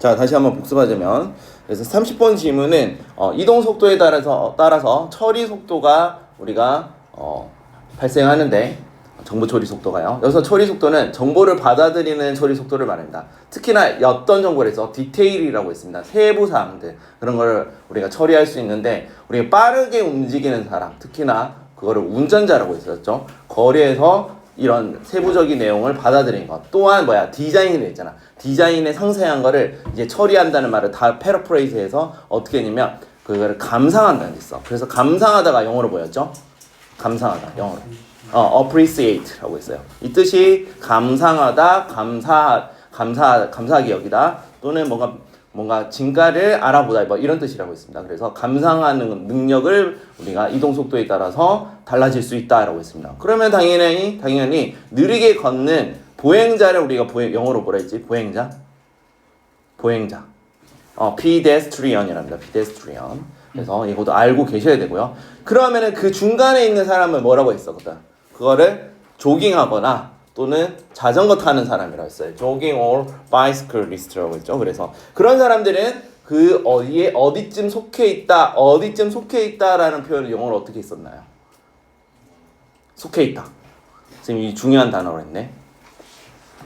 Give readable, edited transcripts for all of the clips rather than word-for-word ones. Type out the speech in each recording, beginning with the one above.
자, 다시 한번 복습하자면, 그래서 30번 질문은 이동 속도에 따라서 처리 속도가 우리가 발생하는데, 정보 처리 속도가요. 여기서 처리 속도는 정보를 받아들이는 처리 속도를 말합니다. 특히나 어떤 정보를 해서 디테일이라고 있습니다. 세부 사항들, 그런 걸 우리가 처리할 수 있는데, 우리가 빠르게 움직이는 사람, 특히나 그거를 운전자라고 했었죠. 거리에서 이런 세부적인 내용을 받아들이는 것. 또한 디자인이 있잖아. 디자인의 상세한 거를 이제 처리한다는 말을 다 패러프레이즈해서 어떻게 했냐면 그거를 감상한다는 게 있어. 그래서 감상하다가 영어로 뭐였죠? 감상하다, 영어로. appreciate라고 했어요. 이 뜻이 감상하다, 감사하기 여기다, 또는 뭔가 진가를 알아보다, 이런 뜻이라고 했습니다. 그래서 감상하는 능력을 우리가 이동 속도에 따라서 달라질 수 있다라고 했습니다. 그러면 당연히 느리게 걷는 보행자를 우리가 영어로 뭐라 했지? 보행자. pedestrian이랍니다. pedestrian. 그래서 이것도 알고 계셔야 되고요. 그러면은 그 중간에 있는 사람은 뭐라고 했었거든? 그거를 조깅하거나 또는 자전거 타는 사람이라고 했어요. jogging or bicyclist라고 했죠. 그래서 그런 사람들은 그 어디쯤 속해 있다라는 표현을 영어로 어떻게 했었나요? 속해 있다. 지금 이 중요한 단어로 했네.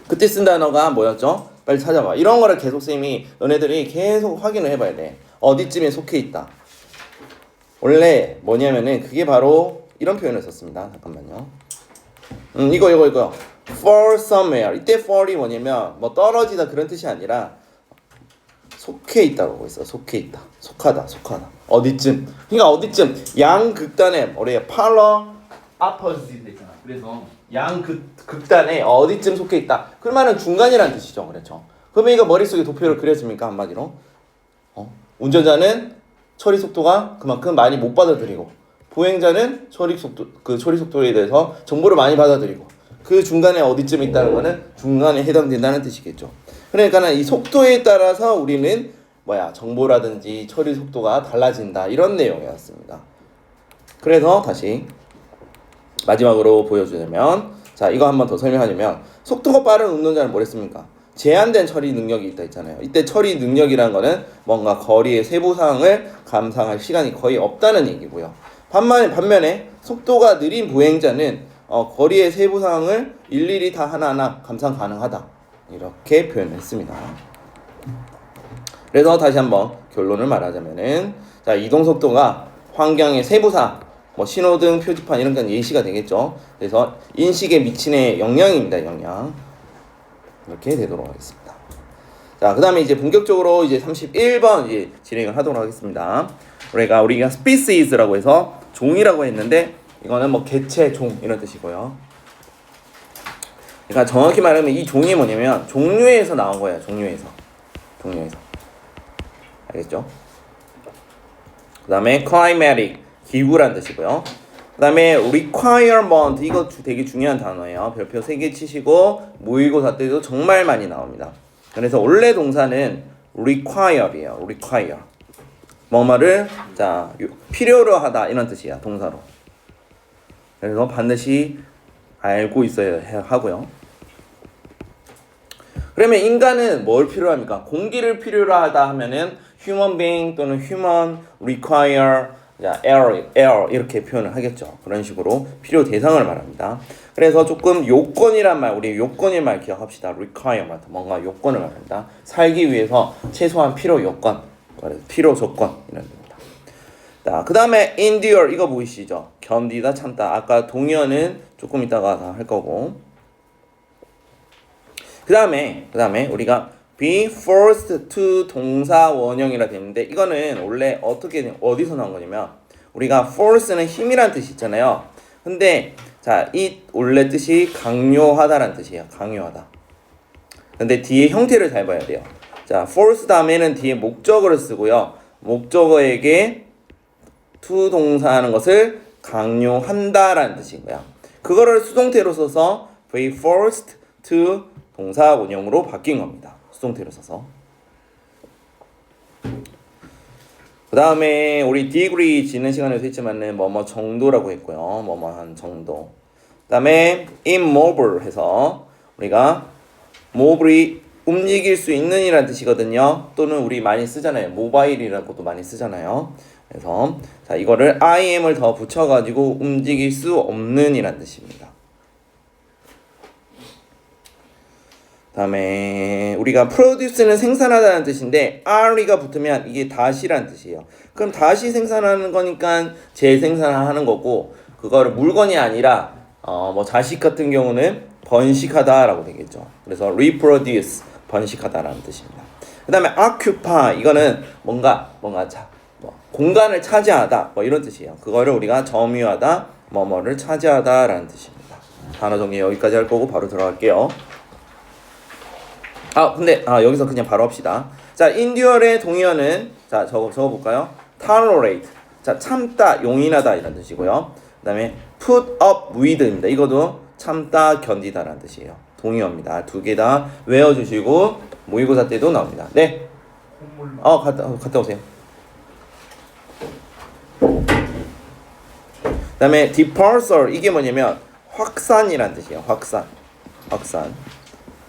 그때 쓴 단어가 뭐였죠? 빨리 찾아봐. 이런 거를 계속 쌤이 너네들이 계속 확인을 해봐야 돼. 어디쯤에 속해 있다. 원래 뭐냐면은 그게 바로 이런 표현을 썼습니다. 잠깐만요. 이거. for somewhere. 이때 for이 뭐냐면 떨어지다 그런 뜻이 아니라 속해 있다고 했어. 속해 있다. 속하다. 어디쯤. 그러니까 어디쯤 양극단에 우리가 polar opposite 있잖아. 그래서 양극단에 어디쯤 속해 있다. 그 말은 중간이라는 뜻이죠. 그렇죠. 그러면 이거 머릿속에 도표를 그려줍니까? 한마디로. 운전자는 처리 속도가 그만큼 많이 못 받아들이고 보행자는 처리 속도에 대해서 정보를 많이 받아들이고 그 중간에 어디쯤 있다는 거는 중간에 해당된다는 뜻이겠죠. 그러니까 이 속도에 따라서 우리는 정보라든지 처리 속도가 달라진다 이런 내용이었습니다. 그래서 다시 마지막으로 보여주자면 자 이거 한번 더 설명하자면 속도가 빠른 운전자는 뭐랬습니까? 제한된 처리 능력이 있다 했잖아요. 이때 처리 능력이라는 거는 뭔가 거리의 세부 사항을 감상할 시간이 거의 없다는 얘기고요. 반면에 속도가 느린 보행자는 거리의 세부 사항을 일일이 다 하나하나 감상 가능하다. 이렇게 표현했습니다. 그래서 다시 한번 결론을 말하자면은 자 이동 속도가 환경의 세부 사항, 신호등, 표지판 이런 건 예시가 되겠죠. 그래서 인식에 미치는 영향입니다. 영향. 이렇게 되도록 하겠습니다. 자, 그 다음에 이제 본격적으로 이제 31번 이제 진행을 하도록 하겠습니다. 우리가 species라고 해서 종이라고 했는데 이거는 개체, 종 이런 뜻이고요. 그러니까 정확히 말하면 이 종이 뭐냐면 종류에서 나온 거예요. 종류에서. 알겠죠? 그 다음에 climatic, 기후란 뜻이고요. 그 다음에 requirement, 이거 되게 중요한 단어예요. 별표 3개 치시고 모의고사 때도 정말 많이 나옵니다. 그래서 원래 동사는 require이에요. require. 뭐뭐를 필요로 하다 이런 뜻이야. 동사로. 그래서 반드시 알고 있어야 하고요. 그러면 인간은 뭘 필요로 합니까? 공기를 필요로 하다 하면은 human being 또는 human require air 이렇게 표현을 하겠죠. 그런 식으로 필요 대상을 말합니다. 그래서 조금 요건이란 말, 우리 요건의 말 기억합시다. requirement, 뭔가 요건을 말합니다. 살기 위해서 최소한 필요 요건, 필요 조건 이런 겁니다. 자, 그 다음에 endure, 이거 보이시죠? 견디다, 참다. 아까 동의어는 조금 이따가 할 거고. 그 다음에 우리가 be forced to 동사 원형이라 되는데 이거는 원래 어디서 나온 거냐면 우리가 force는 힘이란 뜻이 있잖아요. 근데 이 원래 뜻이 강요하다라는 뜻이에요. 강요하다. 근데 뒤에 형태를 잘 봐야 돼요. force 다음에는 뒤에 목적어를 쓰고요. 목적어에게 to 동사하는 것을 강요한다라는 뜻인 거야. 그거를 수동태로 써서 be forced to 동사 원형으로 바뀐 겁니다. 수동태로 써서. 그 다음에 우리 degree 지난 시간에도 했지만은 정도라고 했고요. 한 정도. 그 다음에 immobile 해서 우리가 움직일 수 있는 이란 뜻이거든요. 또는 우리 많이 쓰잖아요. 모바일이라고도 많이 쓰잖아요. 그래서 자, 이거를 IM을 더 붙여가지고 움직일 수 없는 이란 뜻입니다. 다음에 우리가 produce는 생산하다는 뜻인데 re가 붙으면 이게 다시란 뜻이에요. 그럼 다시 생산하는 거니까 재생산하는 거고, 그거를 물건이 아니라 뭐 자식 같은 경우는 번식하다라고 되겠죠. 그래서 reproduce 번식하다라는 뜻입니다. 그다음에 occupy 이거는 뭔가 공간을 차지하다 뭐 이런 뜻이에요. 그거를 우리가 점유하다, 뭐뭐를 차지하다라는 뜻입니다. 단어 정리 여기까지 할 거고 바로 들어갈게요. 근데 여기서 그냥 바로 합시다. 자, endure의 동의어는 자 적어볼까요? tolerate. 자, 참다, 용인하다 이런 뜻이고요. 그다음에 put up with입니다. 이것도 참다, 견디다라는 뜻이에요. 동의어입니다. 두 개 다 외워주시고 모의고사 때도 나옵니다. 네. 갔다 오세요. 그다음에 dispersal 이게 뭐냐면 확산이란 뜻이에요. 확산.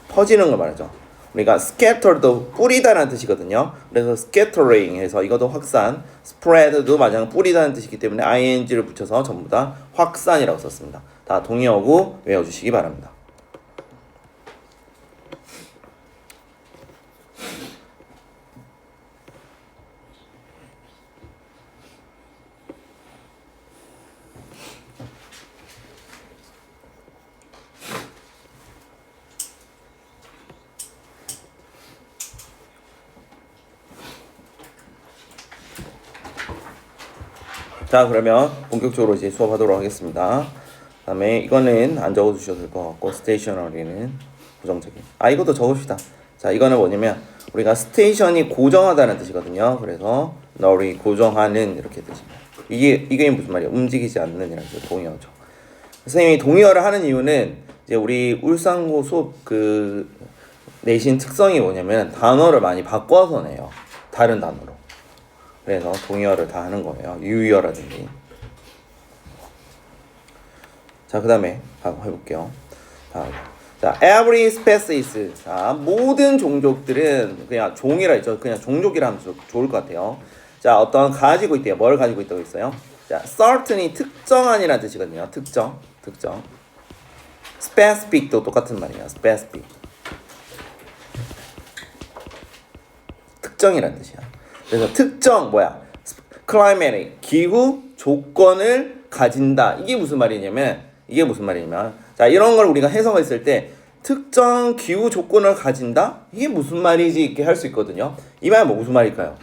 퍼지는 걸 말하죠. 우리가 scatter도 뿌리다라는 뜻이거든요. 그래서 scattering 해서 이것도 확산, spread도 마찬가지로 뿌리다는 뜻이기 때문에 ing를 붙여서 전부 다 확산이라고 썼습니다. 다 동의어고 외워주시기 바랍니다. 자, 그러면 본격적으로 이제 수업하도록 하겠습니다. 그다음에 이거는 안 적어주셔도 될 것 같고, 스테이셔너리는 부정적인. 이것도 적읍시다. 자, 이거는 뭐냐면 우리가 스테이션이 고정하다는 뜻이거든요. 그래서 너를 고정하는 이렇게 뜻입니다. 이게 무슨 말이에요? 움직이지 않는 이라는 뜻, 동의어죠. 선생님이 동의어를 하는 이유는 이제 우리 울산고 수업 그 내신 특성이 뭐냐면 단어를 많이 바꿔서 내요. 다른 단어로. 그래서 동의어를 다 하는 거예요. 유의어라든지. 자, 그 다음에 해볼게요. 자, every species. 자, 모든 종족들은 그냥 종이라 했죠. 그냥 종족이라 하면 좋을 것 같아요. 자, 어떤 가지고 있대요. 뭘 가지고 있다고 있어요? 자, certain이 특정한이라는 뜻이거든요. 특정. specific도 똑같은 말이에요. specific. 특정이라는 뜻이야. 그래서 특정 climatic 기후 조건을 가진다. 이게 무슨 말이냐면 자, 이런 걸 우리가 해석했을 때 특정 기후 조건을 가진다? 이게 무슨 말이지? 이렇게 할 수 있거든요. 이 말은 무슨 말일까요?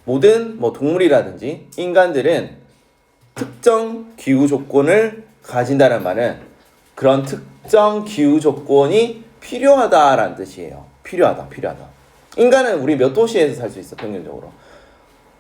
모든 동물이라든지 인간들은 특정 기후 조건을 가진다는 말은 그런 특정 기후 조건이 필요하다라는 뜻이에요. 필요하다. 인간은 우리 몇 도시에서 살 수 있어? 평균적으로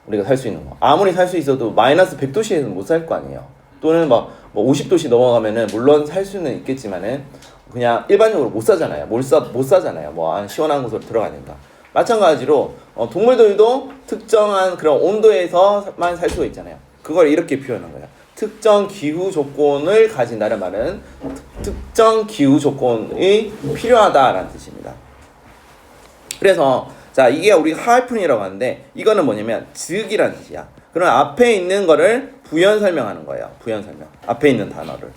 우리가 살 수 있는 거 아무리 살 수 있어도 마이너스 100도시에서는 못 살 거 아니에요. 또는 50도시 넘어가면은 물론 살 수는 있겠지만은 그냥 일반적으로 못 사잖아요. 못 사잖아요. 시원한 곳으로 들어가니까. 마찬가지로 동물들도 특정한 그런 온도에서만 살 수가 있잖아요. 그걸 이렇게 표현한 거예요. 특정 기후 조건을 가진다는 말은 특정 기후 조건이 필요하다라는 뜻입니다. 그래서 자, 이게 우리가 하이픈이라고 하는데 이거는 뭐냐면 즉이라는 뜻이야. 그럼 앞에 있는 거를 부연 설명하는 거예요. 부연 설명. 앞에 있는 단어를.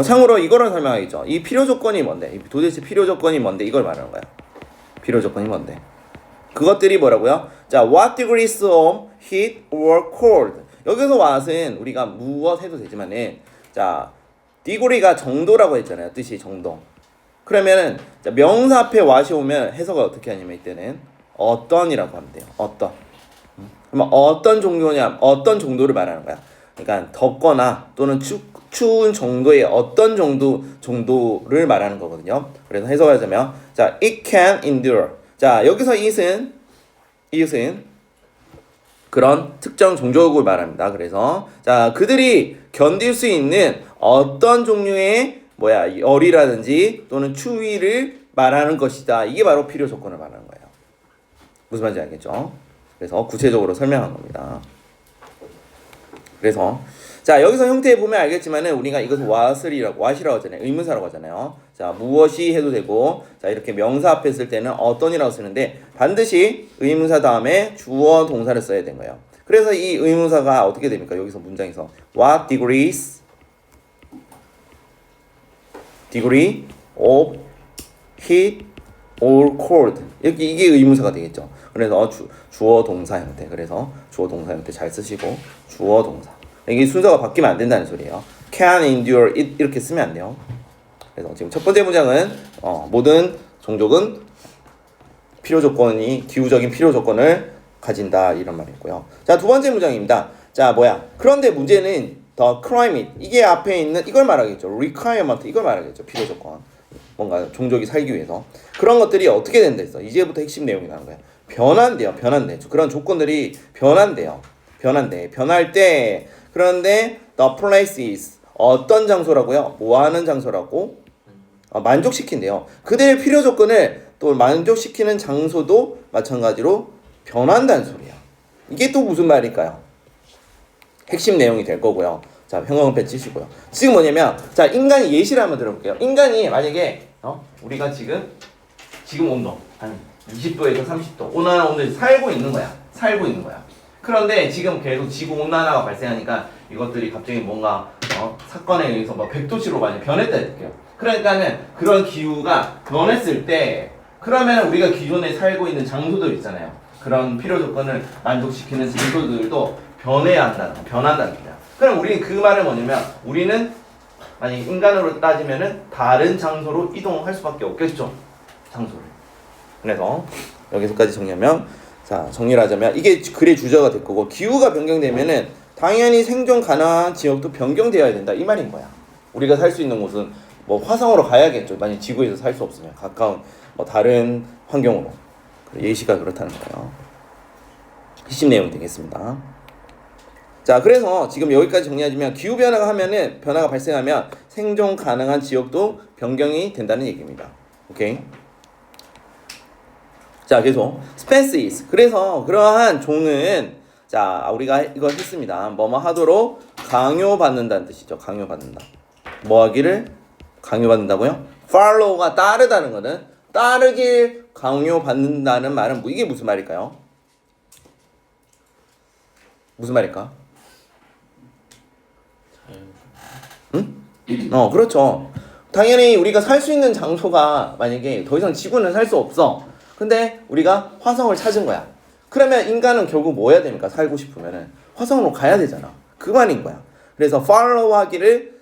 참고로 이거를 설명하겠죠. 이 필요 조건이 뭔데? 도대체 필요 조건이 뭔데? 이걸 말하는 거야. 필요 조건이 뭔데? 그것들이 뭐라고요? 자, what degrees of heat or cold. 여기서 what은 우리가 무엇 해도 되지만은 자, degree가 정도라고 했잖아요. 뜻이 정도. 그러면은 자, 명사 앞에 what이 오면 해석을 어떻게 하냐면 이때는 어떤이라고 하면 돼요. 어떤. 그러면 어떤 종류냐, 어떤 정도를 말하는 거야. 그러니까 덥거나 또는 추운 정도의 어떤 정도를 말하는 거거든요. 그래서 해석하자면 자, it can endure. 자, 여기서 it은 그런 특정 종족을 말합니다. 그래서 자, 그들이 견딜 수 있는 어떤 종류의 열이라든지 또는 추위를 말하는 것이다. 이게 바로 필요 조건을 말하는 거예요. 무슨 말인지 알겠죠? 그래서 구체적으로 설명한 겁니다. 그래서 자, 여기서 형태에 보면 알겠지만은 우리가 이것을 what이라고 하잖아요. 의문사라고 하잖아요. 자, 무엇이 해도 되고, 자, 이렇게 명사 앞에 쓸 때는 어떤이라고 쓰는데 반드시 의문사 다음에 주어 동사를 써야 되는 거예요. 그래서 이 의문사가 어떻게 됩니까? 여기서 문장에서 what degree of heat or cold 이렇게 이게 의문사가 되겠죠. 그래서 주어 동사 형태. 그래서 주어 동사 형태 잘 쓰시고 주어 동사. 이게 순서가 바뀌면 안 된다는 소리예요. can endure it 이렇게 쓰면 안 돼요. 그래서 지금 첫 번째 문장은 모든 종족은 필요 조건이 기후적인 필요 조건을 가진다 이런 말이고요. 자, 두 번째 문장입니다. 자, 그런데 문제는 the climate 이게 앞에 있는 이걸 말하겠죠. requirement 이걸 말하겠죠. 필요 조건. 뭔가 종족이 살기 위해서 그런 것들이 어떻게 된다 했어. 이제부터 핵심 내용이 나오는 거야. 변한대요. 그런 조건들이 변한대요. 변할 때 그런데 the place is 어떤 장소라고요? 뭐 하는 장소라고? 만족시킨대요. 그들의 필요 조건을 또 만족시키는 장소도 마찬가지로 변한다는 소리야. 이게 또 무슨 말일까요? 핵심 내용이 될 거고요. 자, 형광펜 치시고요. 지금 뭐냐면 자, 인간이 예시를 한번 들어볼게요. 인간이 만약에 우리가 지금 온도 한 20도에서 30도 온난화를 살고 있는 거야. 그런데 지금 계속 지구 온난화가 발생하니까 이것들이 갑자기 뭔가 사건에 의해서 100도씨로 많이 변했다 해볼게요. 그러니까는 그런 기후가 변했을 때 그러면 우리가 기존에 살고 있는 장소들 있잖아요. 그런 필요 조건을 만족시키는 장소들도 변한다는 거야. 그럼 우리는 그 말은 뭐냐면 우리는 만약 인간으로 따지면은 다른 장소로 이동할 수밖에 없겠죠. 장소를. 그래서 여기서까지 정리하면 정리를 하자면 이게 글의 주제가 될 거고 기후가 변경되면은 당연히 생존 가능한 지역도 변경되어야 된다 이 말인 거야. 우리가 살 수 있는 곳은 화성으로 가야겠죠. 만약 지구에서 살 수 없으면 가까운 다른 환경으로. 예시가 그렇다는 거예요. 핵심 내용이 되겠습니다. 자, 그래서 지금 여기까지 정리하자면 기후 변화가 발생하면 생존 가능한 지역도 변경이 된다는 얘기입니다. 오케이. 자, 계속 species. 그래서 그러한 종은 우리가 이거 했습니다. 뭐뭐 하도록 강요받는다는 뜻이죠. 강요받는다. 뭐 하기를 강요받는다고요? follow가 따르다는 거는 따르길 강요받는다는 말은 이게 무슨 말일까요? 무슨 말일까? 응? 그렇죠. 당연히 우리가 살 수 있는 장소가 만약에 더 이상 지구는 살 수 없어. 근데 우리가 화성을 찾은 거야. 그러면 인간은 결국 뭐 해야 됩니까? 살고 싶으면은 화성으로 가야 되잖아. 그 말인 거야. 그래서 follow 하기를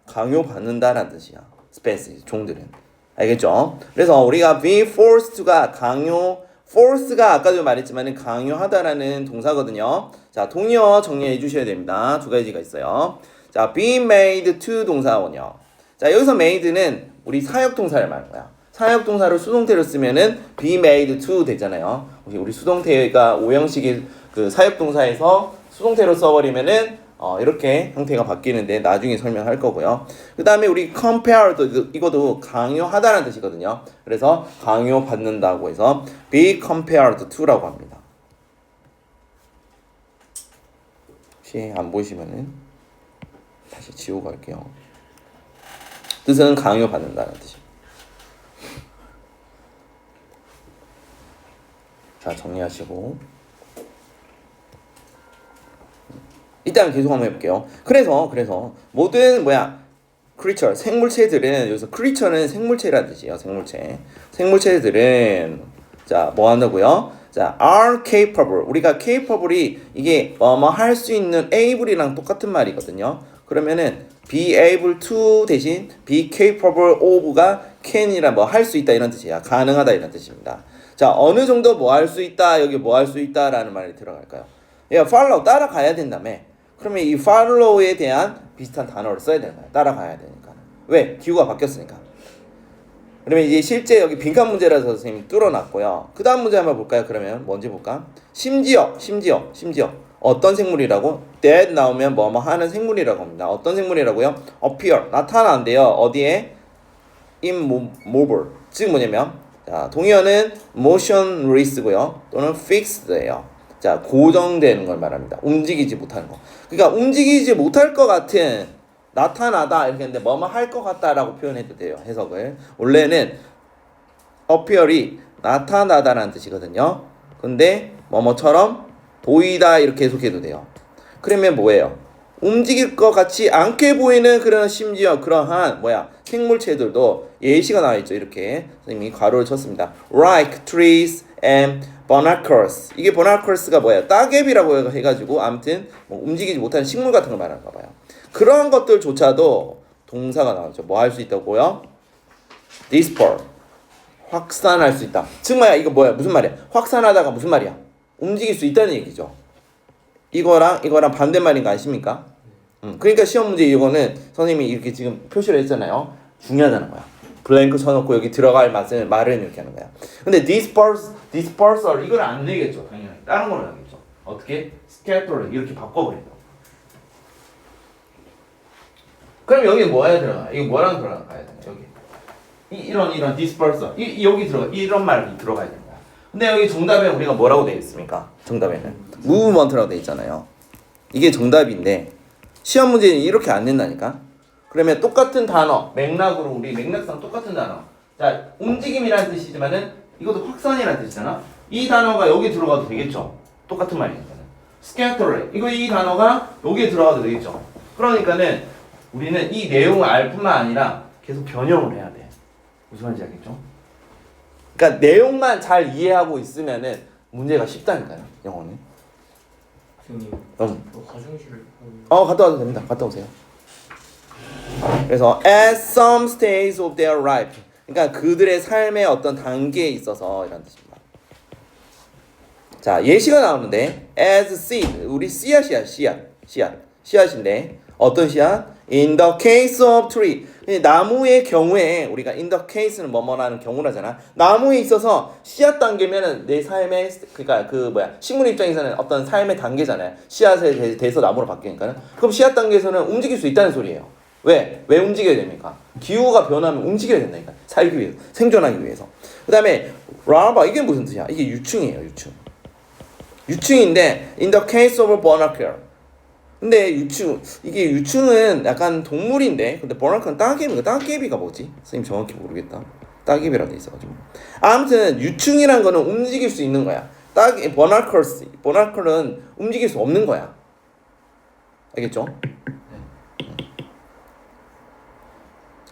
강요받는다라는 뜻이야. species, 종들은. 알겠죠? 그래서 우리가 be forced가 force가 아까도 말했지만 강요하다라는 동사거든요. 자, 동의어 정리해 주셔야 됩니다. 두 가지가 있어요. 자, be made to 동사원이요. 자, 여기서 made는 우리 사역 동사를 말하는 거야. 사역 동사를 수동태로 쓰면은 be made to 되잖아요. 우리 수동태가 오형식의 그 사역 동사에서 수동태로 써버리면은 이렇게 형태가 바뀌는데 나중에 설명할 거고요. 그 다음에 우리 compared 이것도 강요하다는 뜻이거든요. 그래서 강요받는다고 해서 be compared to라고 합니다. 혹시 안 보이시면은 다시 지우고 갈게요. 뜻은 강요받는다는 뜻입니다. 자, 정리하시고 일단 계속 한번 해볼게요. 그래서 모든 creature 생물체들은 여기서 creature는 생물체라는 뜻이에요. 생물체들은 뭐 한다고요? are capable. 우리가 capable이 이게 할 수 있는 able이랑 똑같은 말이거든요. 그러면은 be able to 대신 be capable of가 can이라 할 수 있다 이런 뜻이야. 가능하다 이런 뜻입니다. 자, 어느 정도 할 수 있다 여기 할 수 있다라는 말이 들어갈까요? follow 따라가야 된다며. 그러면 이 follow에 대한 비슷한 단어를 써야 되는 거야. 따라가야 되니까. 왜? 기후가 바뀌었으니까. 그러면 이제 실제 여기 빈칸 문제라서 선생님이 뚫어놨고요. 그 다음 문제 한번 볼까요? 그러면 뭔지 볼까? 심지어 어떤 생물이라고? that 나오면 뭐뭐 하는 생물이라고 합니다. 어떤 생물이라고요? appear 나타난대요. 어디에? immobile. 즉 뭐냐면 동의어는 motionless고요. 또는 fixed예요. 자, 고정되는 걸 말합니다. 움직이지 못하는 거. 그러니까 움직이지 못할 것 같은 나타나다 이렇게 했는데 뭐뭐 할 것 같다라고 표현해도 돼요. 해석을. 원래는 appear이 나타나다라는 뜻이거든요. 근데 뭐뭐처럼 보이다 이렇게 해석해도 돼요. 그러면 뭐예요? 움직일 것 같지 않게 보이는 그런 심지어 그러한 생물체들도 예시가 나와 있죠. 이렇게 선생님이 괄호를 쳤습니다. Like trees and barnacles. 이게 barnacles가 뭐예요? 따개비라고 해가지고 아무튼 뭐 움직이지 못하는 식물 같은 걸 말하는가 봐요. 그러한 것들조차도 동사가 나오죠. 뭐 할 수 있다고요? disperse. 확산할 수 있다. 즉 이거 무슨 말이야? 확산하다가 무슨 말이야? 움직일 수 있다는 얘기죠. 이거랑 반대말인 거 아십니까? 그러니까 시험 문제 이거는 선생님이 이렇게 지금 표시를 했잖아요. 중요하다는 거야. 블랭크 쳐놓고 여기 들어갈 말은 이렇게 하는 거야. 근데 dispersal 이걸 안 내겠죠. 당연히 다른 걸로 하겠죠. 어떻게? scatter 이렇게 바꿔버린다. 그럼 여기 뭐야 들어가? 이거 뭐랑 들어가야 되나? 여기 이런 dispersal 여기 들어가 이런 말이 들어가야 된다. 근데 여기 정답에 우리가 뭐라고 되어 있습니까? 정답에는 movement라고 되어 있잖아요. 이게 정답인데 시험 문제는 이렇게 안 낸다니까. 그러면 똑같은 단어 맥락으로 우리 맥락상 똑같은 단어. 자, 움직임이라는 뜻이지만은 이것도 확산이라는 뜻이잖아. 이 단어가 여기 들어가도 되겠죠. 똑같은 말이니까는. scatter 이 단어가 여기에 들어가도 되겠죠. 그러니까는 우리는 이 내용을 알 뿐만 아니라 계속 변형을 해야 돼. 무슨 말인지 알겠죠? 그러니까 내용만 잘 이해하고 있으면은 문제가 쉽다니까요. 영어는. 선생님, 화장실. 갔다 와도 됩니다. 갔다 오세요. 그래서 at some stage of their life. 그러니까 그들의 삶의 어떤 단계에 있어서 이런 뜻입니다. 자, 예시가 나오는데 as seed. 우리 씨앗이야. 씨앗인데 어떤 씨앗? In the case of tree. 나무의 경우에 우리가 in the case는 뭐뭐라는 경우라잖아. 나무에 있어서 씨앗 단계면은 내 삶의 그러니까 식물 입장에서는 어떤 삶의 단계잖아요. 씨앗에 대해서 나무로 바뀌니까는. 그럼 씨앗 단계에서는 움직일 수 있다는 소리예요. 왜 움직여야 됩니까? 기후가 변하면 움직여야 된다니까. 살기 위해서, 생존하기 위해서. 그다음에 larva 이게 무슨 뜻이야? 이게 유충이에요. 유충인데 in the case of barnacle. 근데 이게 유충은 약간 동물인데, 근데 버나클은 따개비가 뭐지? 선생님 정확히 모르겠다. 따개비라고 돼 있어가지고. 아무튼 유충이란 거는 움직일 수 있는 거야. 버나클은 움직일 수 없는 거야. 알겠죠?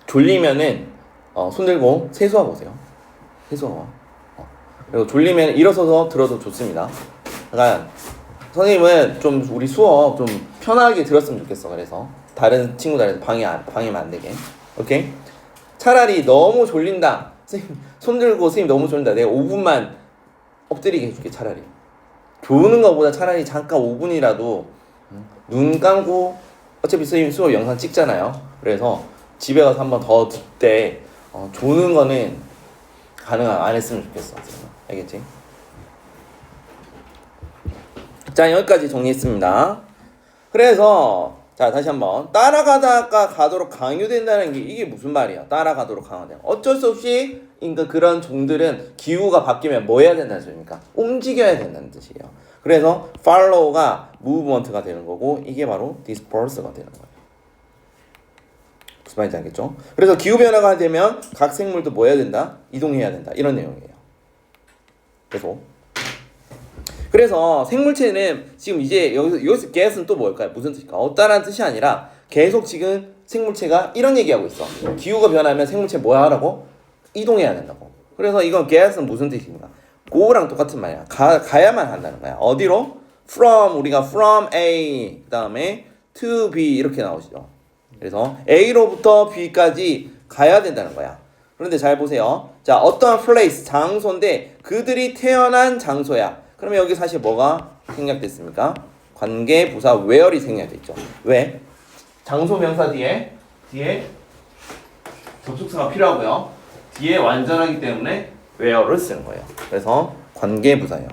졸리면은 손 들고 세수하고 오세요. 세수하고. 그리고 졸리면 일어서서 들어도 좋습니다. 약간 선생님은 좀 우리 수업 좀 편하게 들었으면 좋겠어. 그래서 다른 친구들한테 방해면 안 되게. 오케이? 차라리 너무 졸린다. 선생님 손 들고 선생님 너무 졸린다. 내가 5분만 엎드리게 해줄게. 차라리 조는 것보다 차라리 잠깐 5분이라도 눈 감고, 어차피 선생님 수업 영상 찍잖아요. 그래서 집에 가서 한 번 더 듣되 조는 거는 안 했으면 좋겠어. 알겠지? 자, 여기까지 정리했습니다. 그래서 자, 다시 한번 따라가다가 가도록 강요된다는 게 이게 무슨 말이야? 따라가도록 강요된다. 어쩔 수 없이 그런 종들은 기후가 바뀌면 뭐 해야 된다는 소리입니까? 움직여야 된다는 뜻이에요. 그래서 follow가 movement가 되는 거고, 이게 바로 disperse가 되는 거예요. 무슨 말인지 알겠죠? 그래서 기후 변화가 되면 각 생물도 뭐 해야 된다? 이동해야 된다. 이런 내용이에요. 그래서 생물체는 지금 이제 여기서 get은 또 뭘까요? 무슨 뜻일까? 없다라는 뜻이 아니라 계속 지금 생물체가 이런 얘기하고 있어. 기후가 변하면 생물체 뭐야 하라고? 이동해야 된다고. 그래서 이건 get은 무슨 뜻입니까? go랑 똑같은 말이야. 가야만 한다는 거야. 어디로? 우리가 from A 그 다음에 to B 이렇게 나오시죠. 그래서 A로부터 B까지 가야 된다는 거야. 그런데 잘 보세요. 자, 어떤 place, 장소인데 그들이 태어난 장소야. 그러면 여기 사실 뭐가 생략됐습니까? 관계 부사 where이 생략됐죠. 왜? 장소 명사 뒤에 접속사가 필요하고요. 뒤에 완전하기 때문에 where를 쓰는 거예요. 그래서 관계 부사예요.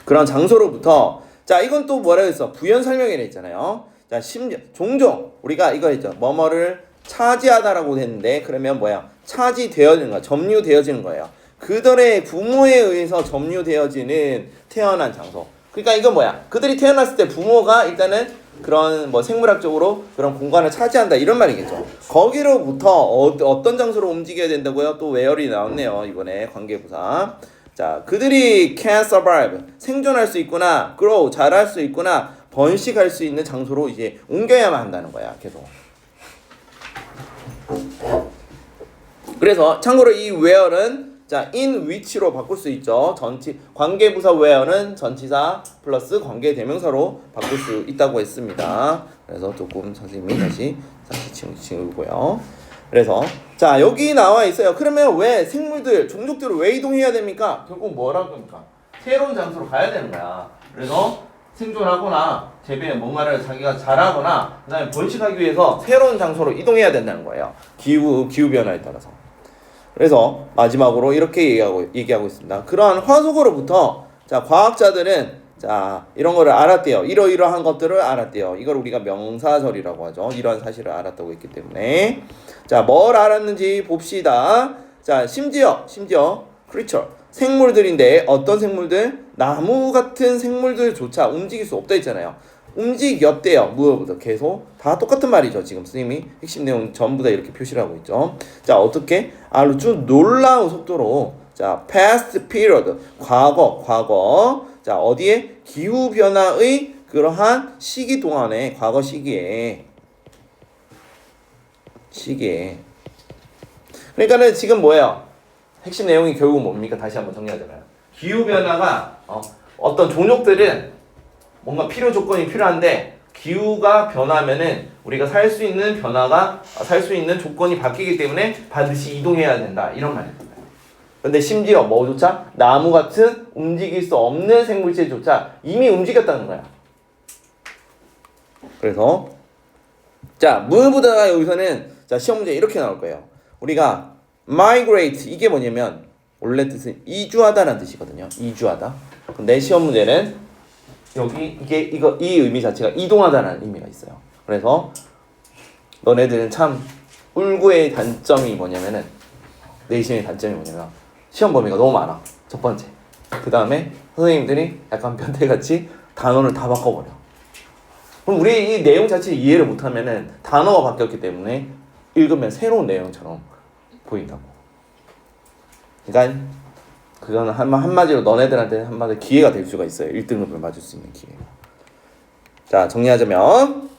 그런 장소로부터, 자, 이건 또 뭐라고 했어? 부연 설명이라 했잖아요. 자, 종종 우리가 이거 했죠. 뭐뭐를 차지하다라고 했는데, 그러면 뭐야? 차지되어지는 거야. 점유되어지는 거예요. 그들의 부모에 의해서 점유되어지는 태어난 장소. 그러니까 이건 뭐야? 그들이 태어났을 때 부모가 일단은 그런 뭐 생물학적으로 그런 공간을 차지한다 이런 말이겠죠. 거기로부터 어떤 장소로 움직여야 된다고요? 또 where이 나왔네요. 이번에 관계부사. 자, 그들이 can survive 생존할 수 있구나, grow 자랄 수 있구나, 번식할 수 있는 장소로 이제 옮겨야만 한다는 거야. 계속. 그래서 참고로 이 where는 자, in which로 바꿀 수 있죠. 관계부사 where는 전치사 플러스 관계대명사로 바꿀 수 있다고 했습니다. 그래서 조금 선생님이 다시 지우고요. 그래서 자, 여기 나와 있어요. 그러면 왜 생물들, 종족들을 왜 이동해야 됩니까? 결국 뭐라고 합니까? 새로운 장소로 가야 되는 거야. 그래서 생존하거나 뭔가를 자기가 자라거나 그다음에 번식하기 위해서 새로운 장소로 이동해야 된다는 거예요. 기후 변화에 따라서. 그래서 마지막으로 이렇게 얘기하고 있습니다. 그러한 화석으로부터 자, 과학자들은 자, 이런 거를 알았대요. 이러이러한 것들을 알았대요. 이걸 우리가 명사절이라고 하죠. 이러한 사실을 알았다고 했기 때문에 자, 뭘 알았는지 봅시다. 자, 심지어 creature 생물들인데 어떤 생물들? 나무 같은 생물들조차 움직일 수 없다 했잖아요. 움직였대요. 무엇보다 계속 다 똑같은 말이죠. 지금 선생님이 핵심 내용 전부 다 이렇게 표시를 하고 있죠. 자, 어떻게 아주 놀라운 속도로 자, past period 과거 자, 어디에 기후 변화의 그러한 시기 동안에 과거 시기에 그러니까는 지금 뭐예요? 핵심 내용이 결국 뭡니까? 다시 한번 정리하자면 기후 변화가 어떤 종족들은 뭔가 필요 조건이 필요한데 기후가 변하면은 우리가 살 수 있는 조건이 바뀌기 때문에 반드시 이동해야 된다 이런 말입니다. 근데 심지어 뭐조차 나무 같은 움직일 수 없는 생물체조차 이미 움직였다는 거야. 그래서 자, 무엇보다 여기서는 자, 시험 문제 이렇게 나올 거예요. 우리가 migrate 이게 뭐냐면 원래 뜻은 이주하다라는 뜻이거든요. 이주하다. 근데 시험 문제는 여기 이 의미 자체가 이동하다라는 의미가 있어요. 그래서 너네들은 참 울구의 단점이 뭐냐면은 내신의 단점이 뭐냐면 시험 범위가 너무 많아. 첫 번째. 그 다음에 선생님들이 약간 변태같이 단어를 다 바꿔버려. 그럼 우리 이 내용 자체 이해를 못하면은 단어가 바뀌었기 때문에 읽으면 새로운 내용처럼 보인다고. 그러니까 그거는 한마디로 너네들한테는 한마디로 기회가 될 수가 있어요. 1등급을 맞을 수 있는 기회. 자, 정리하자면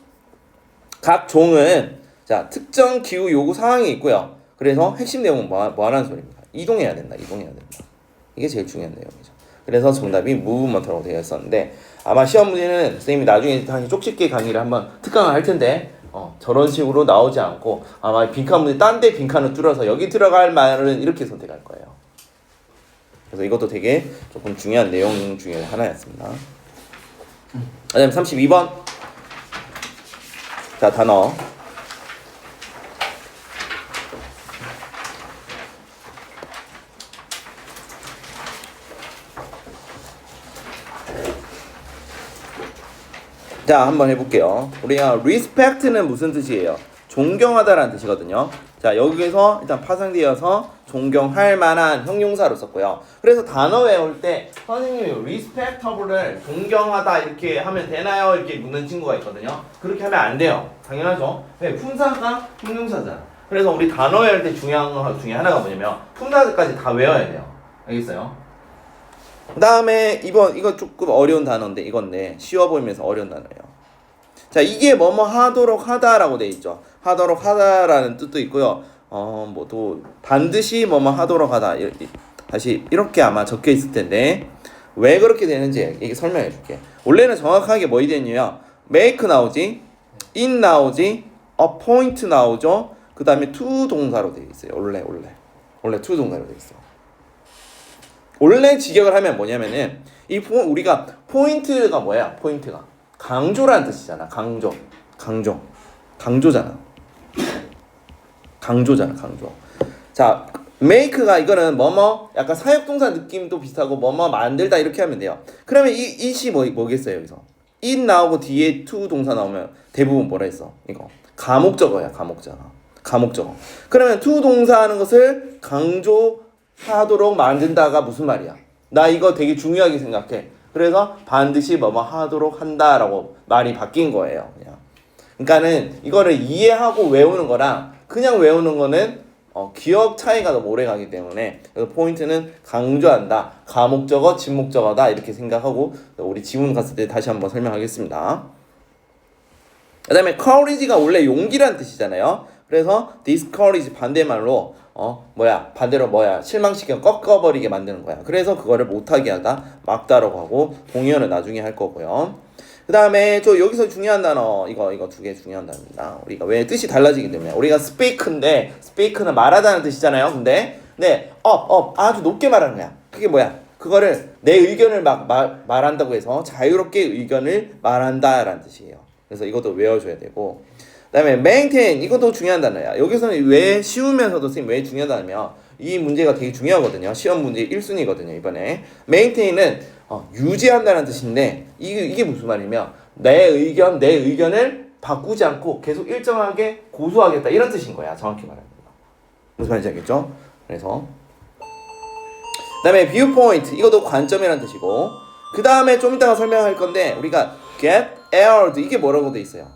각 종은 자, 특정 기후 요구 상황이 있고요. 그래서 핵심 내용은 뭐 하라는 소리입니다. 이동해야 된다. 이게 제일 중요한 내용이죠. 그래서 정답이 무브먼트라고 되어 있었는데 아마 시험 문제는 선생님이 나중에 다시 쪽집게 강의를 한번 특강을 할 텐데 저런 식으로 나오지 않고 아마 빈칸 문제 딴 데 빈칸을 뚫어서 여기 들어갈 말은 이렇게 선택할 거예요. 그래서 이것도 되게 조금 중요한 내용 중에 하나였습니다. 그다음에 32번 자, 단어 자, 한번 해볼게요. 우리가 respect는 무슨 뜻이에요? 존경하다라는 뜻이거든요. 자, 여기에서 일단 파생되어서 존경할 만한 형용사로 썼고요. 그래서 단어 외울 때 선생님이 respectable을 존경하다 이렇게 하면 되나요? 이렇게 묻는 친구가 있거든요. 그렇게 하면 안 돼요. 당연하죠. 왜? 품사가 형용사잖아. 그래서 우리 단어 외울 때 중요한 거 중에 하나가 뭐냐면 품사까지 다 외워야 돼요. 알겠어요? 그 다음에 이거 조금 어려운 단어인데 이건데 쉬워 보이면서 어려운 단어예요. 자, 이게 뭐뭐 하도록 하다라고 돼 있죠. 하도록 하다라는 뜻도 있고요. 뭐 또 반드시 뭐뭐 하도록 하다 다시 이렇게 아마 적혀 있을 텐데 왜 그렇게 되는지 이게 설명해 줄게. 원래는 정확하게 뭐 되냐면 make 나오지, in 나오지, appoint 나오죠. 그 다음에 to 동사로 되어 있어요. 원래 to 동사로 되어 있어. 원래 직역을 하면 뭐냐면은 우리가 포인트가 뭐야? 포인트가 강조라는 뜻이잖아. 강조잖아. 자, make가 이거는 뭐뭐 약간 사역동사 느낌도 비슷하고 뭐뭐 만들다 이렇게 하면 돼요. 그러면 이 it이 뭐겠어요? 여기서 it 나오고 뒤에 to 동사 나오면 대부분 뭐라 했어? 이거 가목적어야. 가목적어. 그러면 to 동사 하는 것을 강조 하도록 만든다가 무슨 말이야? 나 이거 되게 중요하게 생각해. 그래서 반드시 뭐뭐 하도록 한다라고 말이 바뀐 거예요. 그냥. 그러니까는 이거를 이해하고 외우는 거랑 그냥 외우는 거는 기억 차이가 너무 오래 가기 때문에 그래서 포인트는 강조한다. 가목적어, 진목적어다 이렇게 생각하고 우리 지문 갔을 때 다시 한번 설명하겠습니다. 그 다음에 courage가 원래 용기란 뜻이잖아요. 그래서 discourage 반대말로 반대로 실망시켜 꺾어버리게 만드는 거야. 그래서 그거를 못하게 하다 막다라고 하고 동의어는 나중에 할 거고요. 그 다음에 여기서 중요한 단어 이거 두 개 중요한 단어입니다. 우리가 왜 뜻이 달라지기 때문에 우리가 speak인데 speak는 말하다는 뜻이잖아요. 근데 아주 높게 말하는 거야. 그게 뭐야? 그거를 내 의견을 말한다고 해서 자유롭게 의견을 말한다라는 뜻이에요. 그래서 이것도 외워줘야 되고 그 다음에 maintain 이것도 중요한 단어야. 여기서는 왜 쉬우면서도 선생님 왜 중요하다면 이 문제가 되게 중요하거든요. 시험 문제 1순위거든요 이번에. maintain은 유지한다는 뜻인데 이게 무슨 말이냐면 내 의견을 바꾸지 않고 계속 일정하게 고수하겠다 이런 뜻인 거야. 정확히 말하면 무슨 말인지 알겠죠? 그래서 그 다음에 viewpoint 이것도 관점이라는 뜻이고 그 다음에 좀 이따가 설명할 건데 우리가 get aired 이게 뭐라고 돼 있어요?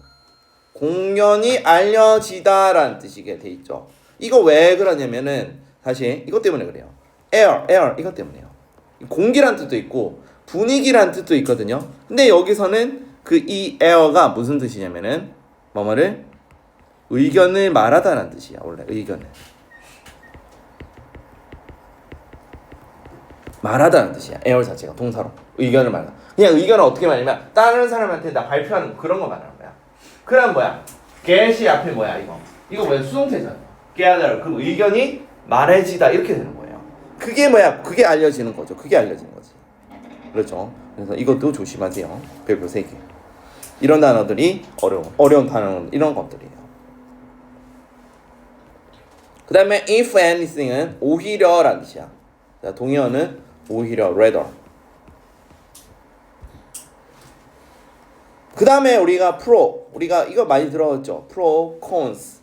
공연이 알려지다라는 뜻이게 돼 있죠. 이거 왜 그러냐면은 사실 이것 때문에 그래요. air 이것 때문에요. 공기란 뜻도 있고 분위기란 뜻도 있거든요. 근데 여기서는 이 air가 무슨 뜻이냐면은 뭐뭐를 의견을 말하다라는 뜻이야. 원래 의견을 말하다는 뜻이야. air 자체가 동사로 의견을 말하다. 그냥 의견을 어떻게 말하냐면 다른 사람한테 나 발표하는 그런 거 말하는 거야. 그럼 뭐야? get이 앞에 뭐야 이거 뭐야? 수동태잖아. gather 그 의견이 말해지다 이렇게 되는 거예요. 그게 뭐야? 그게 알려지는 거죠. 그게 알려지는 거지. 그렇죠. 그래서 이것도 조심하세요. 별표 3개. 이런 단어들이 어려운 단어 이런 것들이에요. 그 다음에 if anything은 오히려라는 뜻이야. 자, 동의어는 오히려 rather. 그 다음에 우리가 이거 많이 들어봤죠. pro, cons.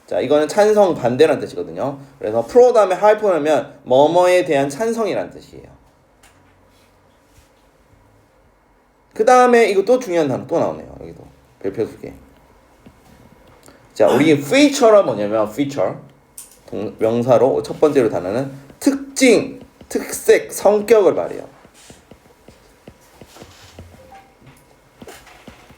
자, 이거는 찬성, 반대라는 뜻이거든요. 그래서 pro 다음에 하이픈하면 뭐뭐에 대한 찬성이라는 뜻이에요. 그 다음에 이거 또 중요한 단어 또 나오네요. 여기도 별표 2개. 자, 우리 feature가 뭐냐면 feature 명사로 첫 번째로 단어는 특징, 특색, 성격을 말해요.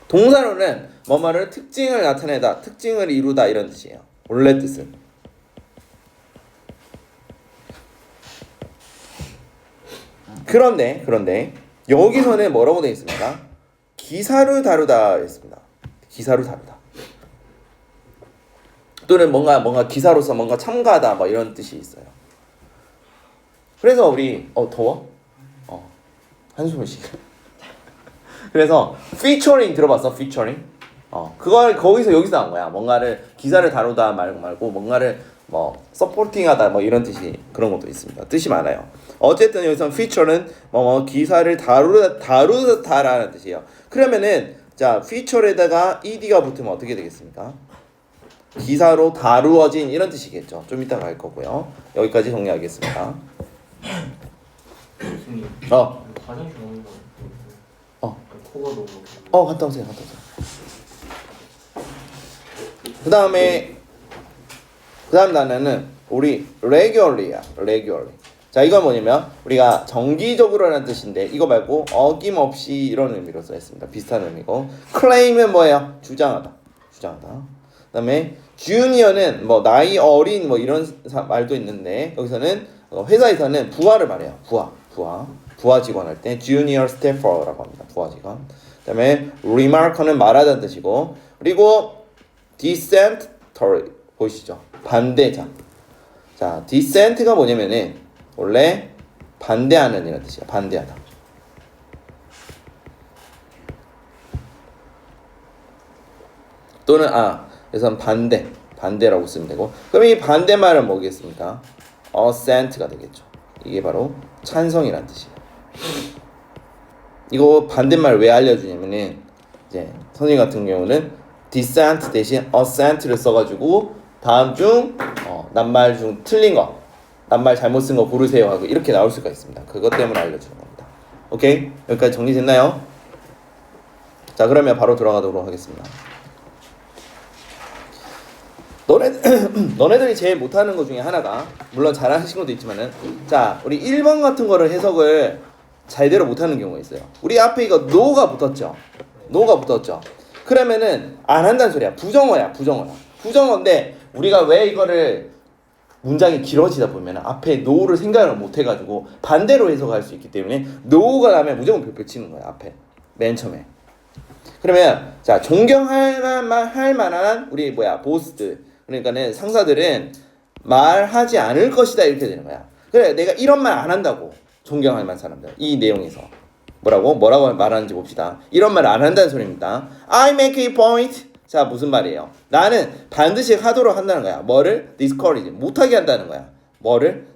동사로는 뭐뭐를 특징을 나타내다, 특징을 이루다 이런 뜻이에요. 원래 뜻은. 그런데 여기서는 뭐라고 되어 있습니까? 기사를 다루다 했습니다. 기사를 다루다. 또는 뭔가 기사로서 뭔가 참가하다 뭐 이런 뜻이 있어요. 그래서 우리 더워? 한숨을 쉬게. 그래서 featuring 들어봤어? featuring? 그걸 거기서 여기서 나온 거야. 뭔가를 기사를 다루다 말고 뭔가를 서포팅하다 이런 뜻이 그런 것도 있습니다. 뜻이 많아요. 어쨌든 여기서 feature는 기사를 다루다라는 뜻이에요. 그러면은 자 feature에다가 ed가 붙으면 어떻게 되겠습니까? 기사로 다루어진 이런 뜻이겠죠. 좀 이따가 할 거고요. 여기까지 정리하겠습니다. 교수님. 화장실 오는 거. 코가 너무. 갔다 오세요. 그 다음 단어는 우리 regularly야. regularly. 자, 이건 뭐냐면 우리가 정기적으로라는 뜻인데 이거 말고 어김없이 이런 의미로 써있습니다. 비슷한 의미고 claim은 뭐예요? 주장하다. 그 다음에 junior는 나이 어린 이런 말도 있는데 여기서는 회사에서는 부하를 말해요. 부하 직원 할 때 junior staffer라고 합니다. 부하 직원. 그 다음에 remark는 말하다는 뜻이고 그리고 dissentary 보이시죠? 반대자. 자, dissent가 뭐냐면은 원래 반대하는 이런 뜻이야. 반대하다. 또는 그래서 반대라고 쓰면 되고 그럼 이 반대말은 뭐겠습니까? assent가 되겠죠. 이게 바로 찬성이라는 뜻이에요. 이거 반대말 왜 알려주냐면은 이제 선생님 같은 경우는 dissent 대신 assent를 써가지고 다음 중 낱말 중 틀린 거 낱말 잘못 쓴 거 고르세요 하고 이렇게 나올 수가 있습니다. 그것 때문에 알려주는 겁니다. 오케이? 여기까지 정리됐나요? 자, 그러면 바로 들어가도록 하겠습니다. 너네들이 제일 못하는 것 중에 하나가, 물론 잘하는 친구도 있지만은, 자, 우리 1번 같은 거를 해석을 제대로 못하는 경우가 있어요. 우리 앞에 이거 no가 붙었죠. no가 붙었죠. 그러면은 안 한다는 소리야. 부정어인데 우리가 왜 이거를 문장이 길어지다 보면 앞에 no를 생각을 못 해가지고 반대로 해석할 수 있기 때문에 no가 나면 무조건 별표 치는 거야. 앞에 맨 처음에. 그러면 자, 존경할 만한 우리 보스들, 그러니까는 상사들은 말하지 않을 것이다 이렇게 되는 거야. 그래, 내가 이런 말 안 한다고. 존경할 만한 사람들, 이 내용에서 뭐라고 말하는지 봅시다. 이런 말 안 한다는 소리입니다. I make a point. 자, 무슨 말이에요? 나는 반드시 하도록 한다는 거야. 뭐를? discourage, 못하게 한다는 거야. 뭐를?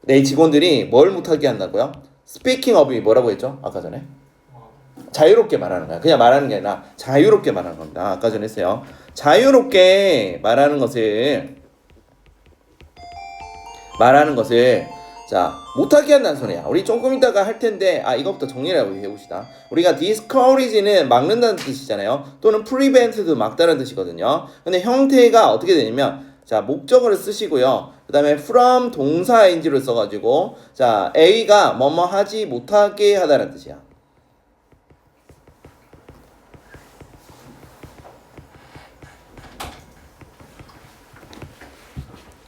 내 직원들이 뭘 못하게 한다고요? speaking of이 뭐라고 했죠? 아까 전에 자유롭게 말하는 거야. 그냥 말하는 게 아니라 자유롭게 말하는 겁니다. 아까 전에 했어요. 자유롭게 말하는 것을 자, 못하게 한다는 소리야. 우리 조금 이따가 할 텐데, 이것부터 정리를 해봅시다. 우리가 discourage는 막는다는 뜻이잖아요. 또는 prevent도 막다는 뜻이거든요. 근데 형태가 어떻게 되냐면, 자, 목적어를 쓰시고요. 그 다음에 from 동사 ing를 써가지고, 자, A가 뭐뭐 하지 못하게 하다는 뜻이야.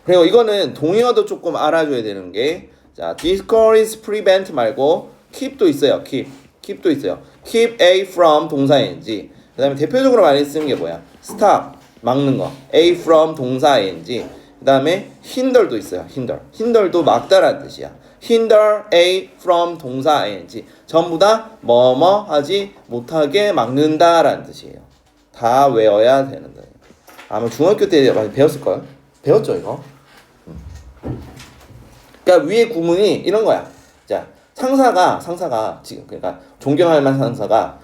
그리고 이거는 동의어도 조금 알아줘야 되는 게, 자, discourage, prevent 말고 keep도 있어요. keep도 있어요. keep A from 동사 ing. 그 다음에 대표적으로 많이 쓰는 게 뭐야? stop, 막는 거. A from 동사 ing. 그 다음에 hinder도 있어요. hinder도 막다라는 뜻이야. hinder A from 동사 ing. 전부 다 뭐뭐 하지 못하게 막는다라는 뜻이에요. 다 외워야 되는 거예요. 아마 중학교 때 많이 배웠을걸? 배웠죠 이거? 그러니까 위에 구문이 이런 거야. 자, 상사가 지금, 그러니까 존경할 만한 상사가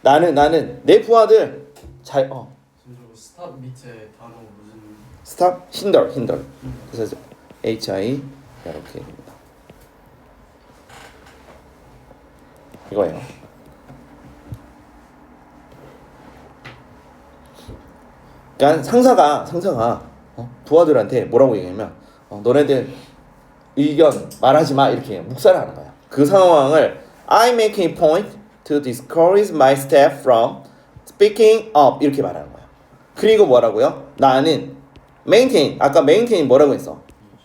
나는 내 부하들 스탑 밑에 단어 무슨 stop, hinder. 그래서 HI 이렇게 됩니다. 이거예요. 그러니까 상사가 부하들한테 뭐라고 얘기하면 너네들 의견 말하지 마 이렇게 묵살하는 거야. 그 상황을 I make a point to discourage my staff from speaking up 이렇게 말하는 거야. 그리고 뭐라고요? 나는 maintain, 아까 maintain 뭐라고 했어?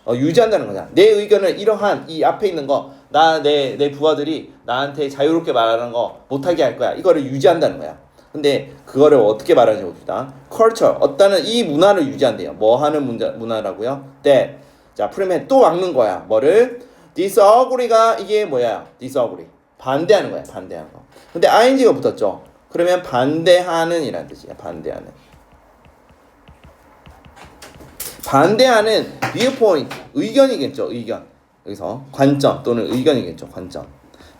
유지한다는 거잖아. 내 의견을 이러한 이 앞에 있는 거, 내 부하들이 나한테 자유롭게 말하는 거 못하게 할 거야. 이거를 유지한다는 거야. 근데 그거를 어떻게 말하는지 봅시다. culture, 어떤 이 문화를 유지한대요. 뭐 하는 문화라고요? that. 자, 프리맨 또 막는 거야. 뭐를? disagree가 이게 뭐야? disagree. 반대하는 거야. 반대하는 거. 근데 ing가 붙었죠. 그러면 반대하는 이라는 뜻이야. 반대하는 viewpoint, 의견이겠죠. 의견. 여기서 관점 또는 의견이겠죠. 관점.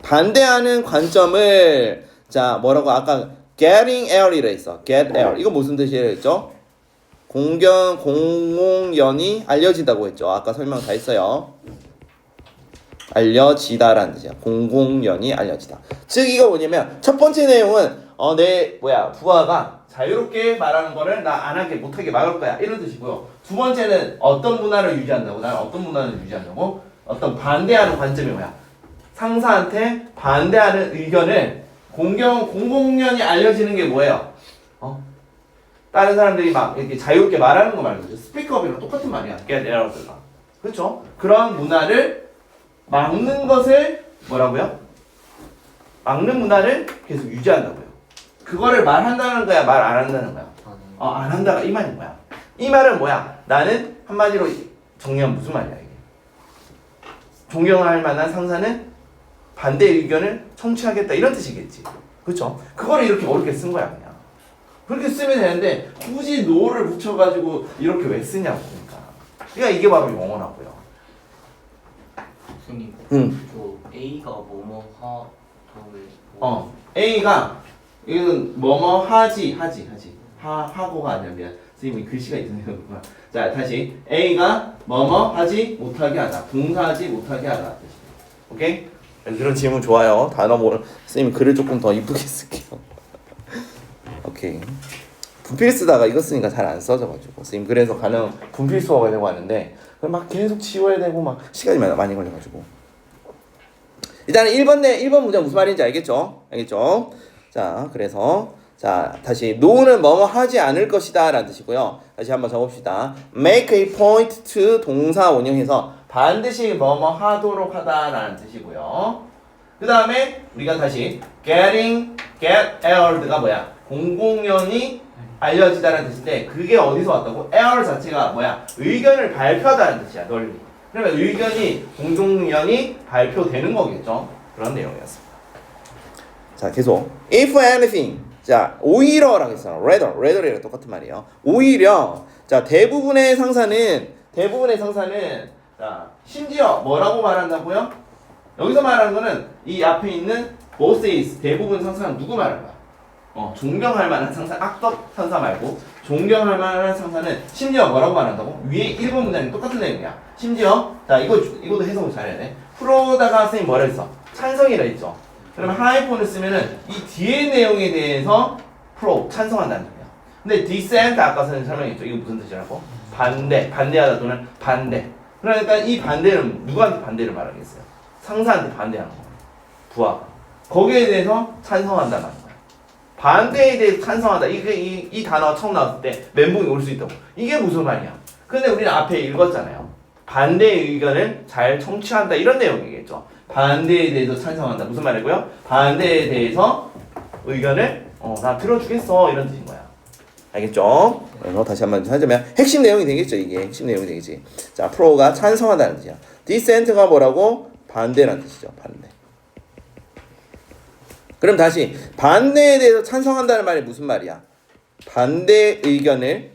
반대하는 관점을 자, 뭐라고 아까 getting air이라 했어. get air. 이거 무슨 뜻이라 했죠? 공공연히 알려진다고 했죠. 아까 설명 다 했어요. 알려지다라는 뜻이야. 공공연히 알려지다. 즉 이거 뭐냐면 첫 번째 내용은 내 부하가 자유롭게 말하는 거를 나 안 하게 못하게 막을 거야 이런 뜻이고요. 두 번째는 어떤 문화를 유지한다고? 나는 어떤 문화를 유지한다고? 어떤 반대하는 관점이 뭐야? 상사한테 반대하는 의견을 공공연히 알려지는 게 뭐예요? 다른 사람들이 막 이렇게 자유롭게 말하는 거 말고 스피커업이랑 똑같은 말이야. get out가. 그렇죠? 그런 문화를 막는 것을 뭐라고요? 막는 문화를 계속 유지한다고요. 그거를 말한다는 거야, 말 안 한다는 거야? 안 한다가 이 말인 거야. 이 말은 뭐야? 나는 한마디로 정리하면 무슨 말이야 이게? 존경할 만한 상사는 반대 의견을 청취하겠다 이런 뜻이겠지. 그렇죠? 그거를 이렇게 어렵게 쓴 거야 그냥. 그렇게 쓰면 되는데 굳이 no를 붙여가지고 이렇게 왜 쓰냐고. 그러니까 이게 바로 영어라고요. 교수님. 저 A가 뭐뭐 하도를. A가 이건 뭐뭐 하지 하고가 아니라 미안. 선생님이 글씨가 있으니까. 자, 다시 A가 뭐뭐 하지 못하게 하다. 동사하지 못하게 하다. 오케이? 이런 질문 좋아요. 단어 뭐 선생님 글을 조금 더 이쁘게 쓸게요. 오케이. 분필 쓰다가 이거 쓰니까 잘 안 써져가지고 선생님 그래서 가능 분필 수업을 하려고 하는데 막 계속 지워야 되고 막 시간이 많이 걸려가지고 일단은 1번 문장 무슨 말인지 알겠죠? 알겠죠? 자, 그래서 자, 다시 no는 뭐뭐 하지 않을 것이다 라는 뜻이고요. 다시 한번 적읍시다. make a point to 동사 원형해서 반드시 뭐뭐 하도록 하다 라는 뜻이고요. 그 다음에 우리가 다시 get aired가 뭐야? 공공연히 알려지다라는 뜻인데 그게 어디서 왔다고? air 자체가 뭐야? 의견을 발표하다는 뜻이야. 널리. 그러면 의견이 공공연히 발표되는 거겠죠? 그런 내용이었습니다. 자, 계속 if anything 자, 오히려라고 했어요. rather이랑 똑같은 말이에요. 오히려 자, 대부분의 상사는 자, 심지어 뭐라고 말한다고요? 여기서 말하는 거는 이 앞에 있는 bosses 대부분 상사는 누구 말하는 거야? 존경할 만한 상사, 악덕 상사 말고 존경할 만한 상사는 심지어 뭐라고 말한다고? 위에 1번 문장이 똑같은 내용이야. 심지어 자, 이것도 해석을 잘해야 돼. 프로다가 선생님 뭐라 했어? 찬성이라 했죠. 그러면 하이폰을 쓰면은 이 뒤에 내용에 대해서 찬성한다는 거예요. 근데 dissent 아까 선생님 설명했죠. 이거 무슨 뜻이라고? 반대하다 또는 반대. 그러니까 이 반대는 누구한테 반대를 말하겠어요? 상사한테 반대하는 거예요. 부하가. 거기에 대해서 찬성한다는 거예요. 반대에 대해서 찬성한다. 이 단어가 처음 나왔을 때 멘붕이 올 수 있다고. 이게 무슨 말이야? 근데 우리는 앞에 읽었잖아요. 반대의 의견을 잘 청취한다. 이런 내용이겠죠. 반대에 대해서 찬성한다. 무슨 말이고요? 반대에 대해서 의견을 나 들어주겠어. 이런 뜻인 거야. 알겠죠? 그래서 다시 한번 하자면 핵심 내용이 되겠죠. 이게 핵심 내용이 되겠지. 자, 프로가 찬성한다는 뜻이야. dissent가 뭐라고? 반대라는 뜻이죠. 반대. 그럼 다시 반대에 대해서 찬성한다는 말이 무슨 말이야? 반대 의견을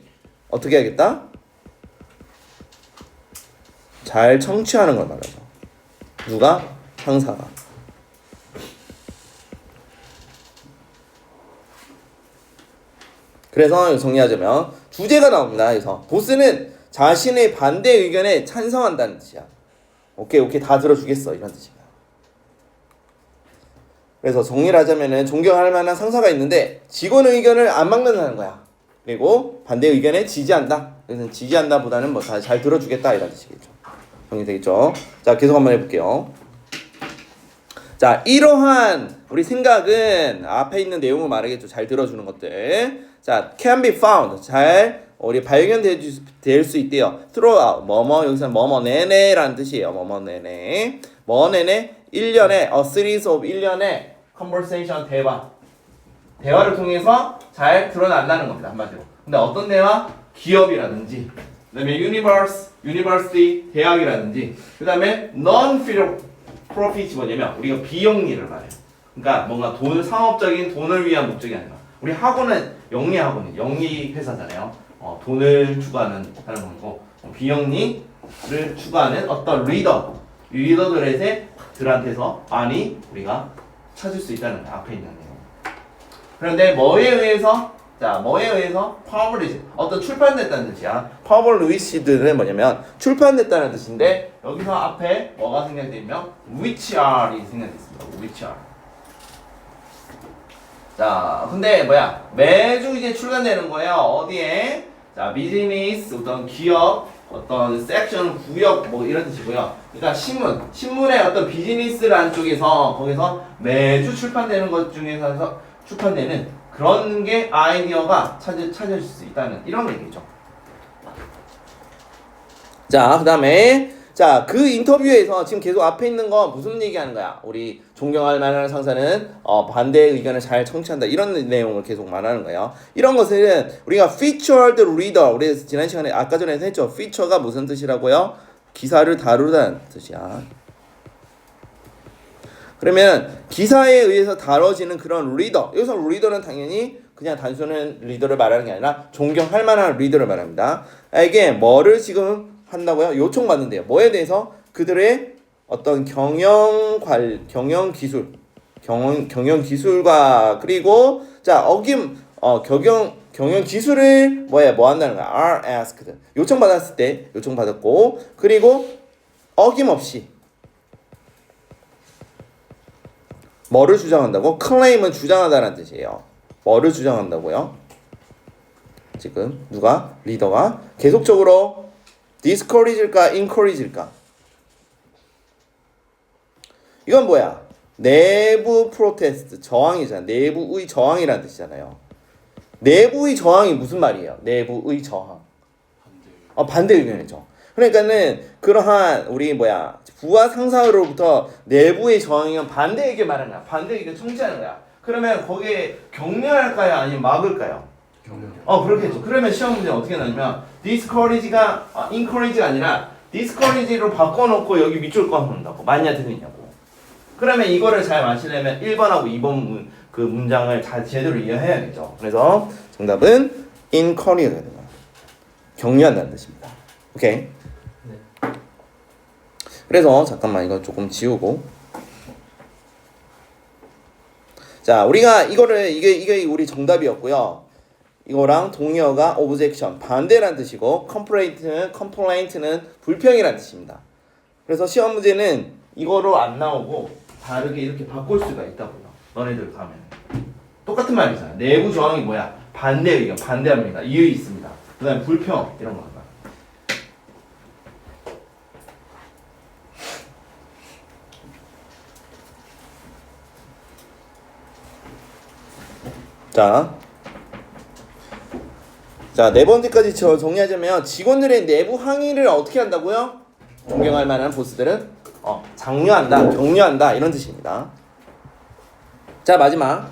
어떻게 하겠다? 잘 청취하는 걸 말하죠. 누가? 상사가. 그래서 정리하자면 주제가 나옵니다. 그래서 보스는 자신의 반대 의견에 찬성한다는 뜻이야. 오케이 다 들어주겠어 이런 뜻이야. 그래서 정리를 하자면은 존경할 만한 상사가 있는데 직원 의견을 안 막는다는 거야. 그리고 반대 의견에 지지한다. 그래서 지지한다보다는 뭐 잘 들어주겠다 이런 뜻이겠죠. 정리되겠죠? 자, 계속 한번 해볼게요. 자, 이러한 우리 생각은 앞에 있는 내용을 말하겠죠. 잘 들어주는 것들. 자, can be found. 잘 우리 발견될 수 있대요. throughout. 뭐뭐 여기서 뭐뭐 내내라는 뜻이에요. 뭐뭐 내내. 뭐 내내 1년에 a series of 1년에 conversation 대화를 통해서 잘 드러난다는 겁니다. 한마디로. 근데 어떤 대화? 기업이라든지 그다음에 university 대학이라든지 그다음에 non-profit 뭐냐면 우리가 비영리를 말해요. 그러니까 뭔가 상업적인 돈을 위한 목적이 아니라 우리 학원은 영리 학원이 영리 회사잖아요. 돈을 추구하는 하는 거고 비영리를 추구하는 어떤 리더들한테서 많이 우리가 찾을 수 있다는 앞에 있는 내용. 그런데 뭐에 의해서 published 어떤 출판됐다는 뜻이야. published는 뭐냐면 출판됐다는 뜻인데 여기서 앞에 뭐가 생략되면 which are이 생략됐습니다. which are. 자, 근데 매주 이제 출간되는 거예요. 어디에? 자, 비즈니스 어떤 기업 어떤 섹션 구역 뭐 이런 뜻이고요. 그러니까 신문의 어떤 비즈니스라는 쪽에서 거기서 매주 출판되는 것 중에서 출판되는 그런 게 아이디어가 찾을 수 있다는 이런 얘기죠. 자, 그다음에 자, 그 인터뷰에서 지금 계속 앞에 있는 건 무슨 얘기하는 거야? 우리 존경할 만한 상사는 반대의 의견을 잘 청취한다. 이런 내용을 계속 말하는 거예요. 이런 것은 우리가 featured reader 우리 지난 시간에 아까 전에 했죠. feature가 무슨 뜻이라고요? 기사를 다루다는 뜻이야. 그러면 기사에 의해서 다뤄지는 그런 리더. 여기서 리더는 당연히 그냥 단순한 리더를 말하는 게 아니라 존경할 만한 리더를 말합니다. 이게 뭐를 지금 한다고요? 요청받는데요. 뭐에 대해서? 그들의 어떤 경영 기술과 그리고 자, 경영 기술을 뭐 한다는 거야. are asked. 요청받았을 때 요청받았고 그리고 어김없이 뭐를 주장한다고? claim은 주장하다라는 뜻이에요. 뭐를 주장한다고요? 지금 누가? 리더가 계속적으로 discourage일까? encourage일까? 이건 뭐야? 내부 프로테스트, 저항이잖아. 내부의 저항이라는 뜻이잖아요. 내부의 저항이 무슨 말이에요? 내부의 저항. 반대 의견이죠. 그러니까는 그러한 우리 부하 상사로부터 내부의 저항이면 반대 의견 말하는 거야. 반대 의견 청지하는 거야. 그러면 거기에 격려할까요? 아니면 막을까요? 격려. 그렇겠죠. 그러면 시험 문제는 어떻게 나냐면 discourage가 encourage가 아니라 discourage로 바꿔놓고 여기 밑줄 꺼놓는다고. 맞냐 틀리냐고. 그러면 이거를 잘 맞히려면 1번하고 2번 그 문장을 잘 제대로 이해해야겠죠. 그래서 정답은 encourage가 되는 거야. 격려한다는 뜻입니다. 오케이. 네. 그래서 잠깐만 이거 조금 지우고. 자, 우리가 이게 우리 정답이었고요. 이거랑 동의어가 objection 반대라는 뜻이고 complaint는 불평이라는 뜻입니다. 그래서 시험 문제는 이거로 안 나오고 다르게 이렇게 바꿀 수가 있다고요. 너네들 가면 똑같은 말이잖아. 내부 저항이 뭐야? 반대 의견, 반대합니다. 이유 있습니다. 그다음에 불평 이런 거. 자, 네 번째까지 정리하자면 직원들의 내부 항의를 어떻게 한다고요? 존경할 만한 보스들은 장려한다, 격려한다 이런 뜻입니다. 자, 마지막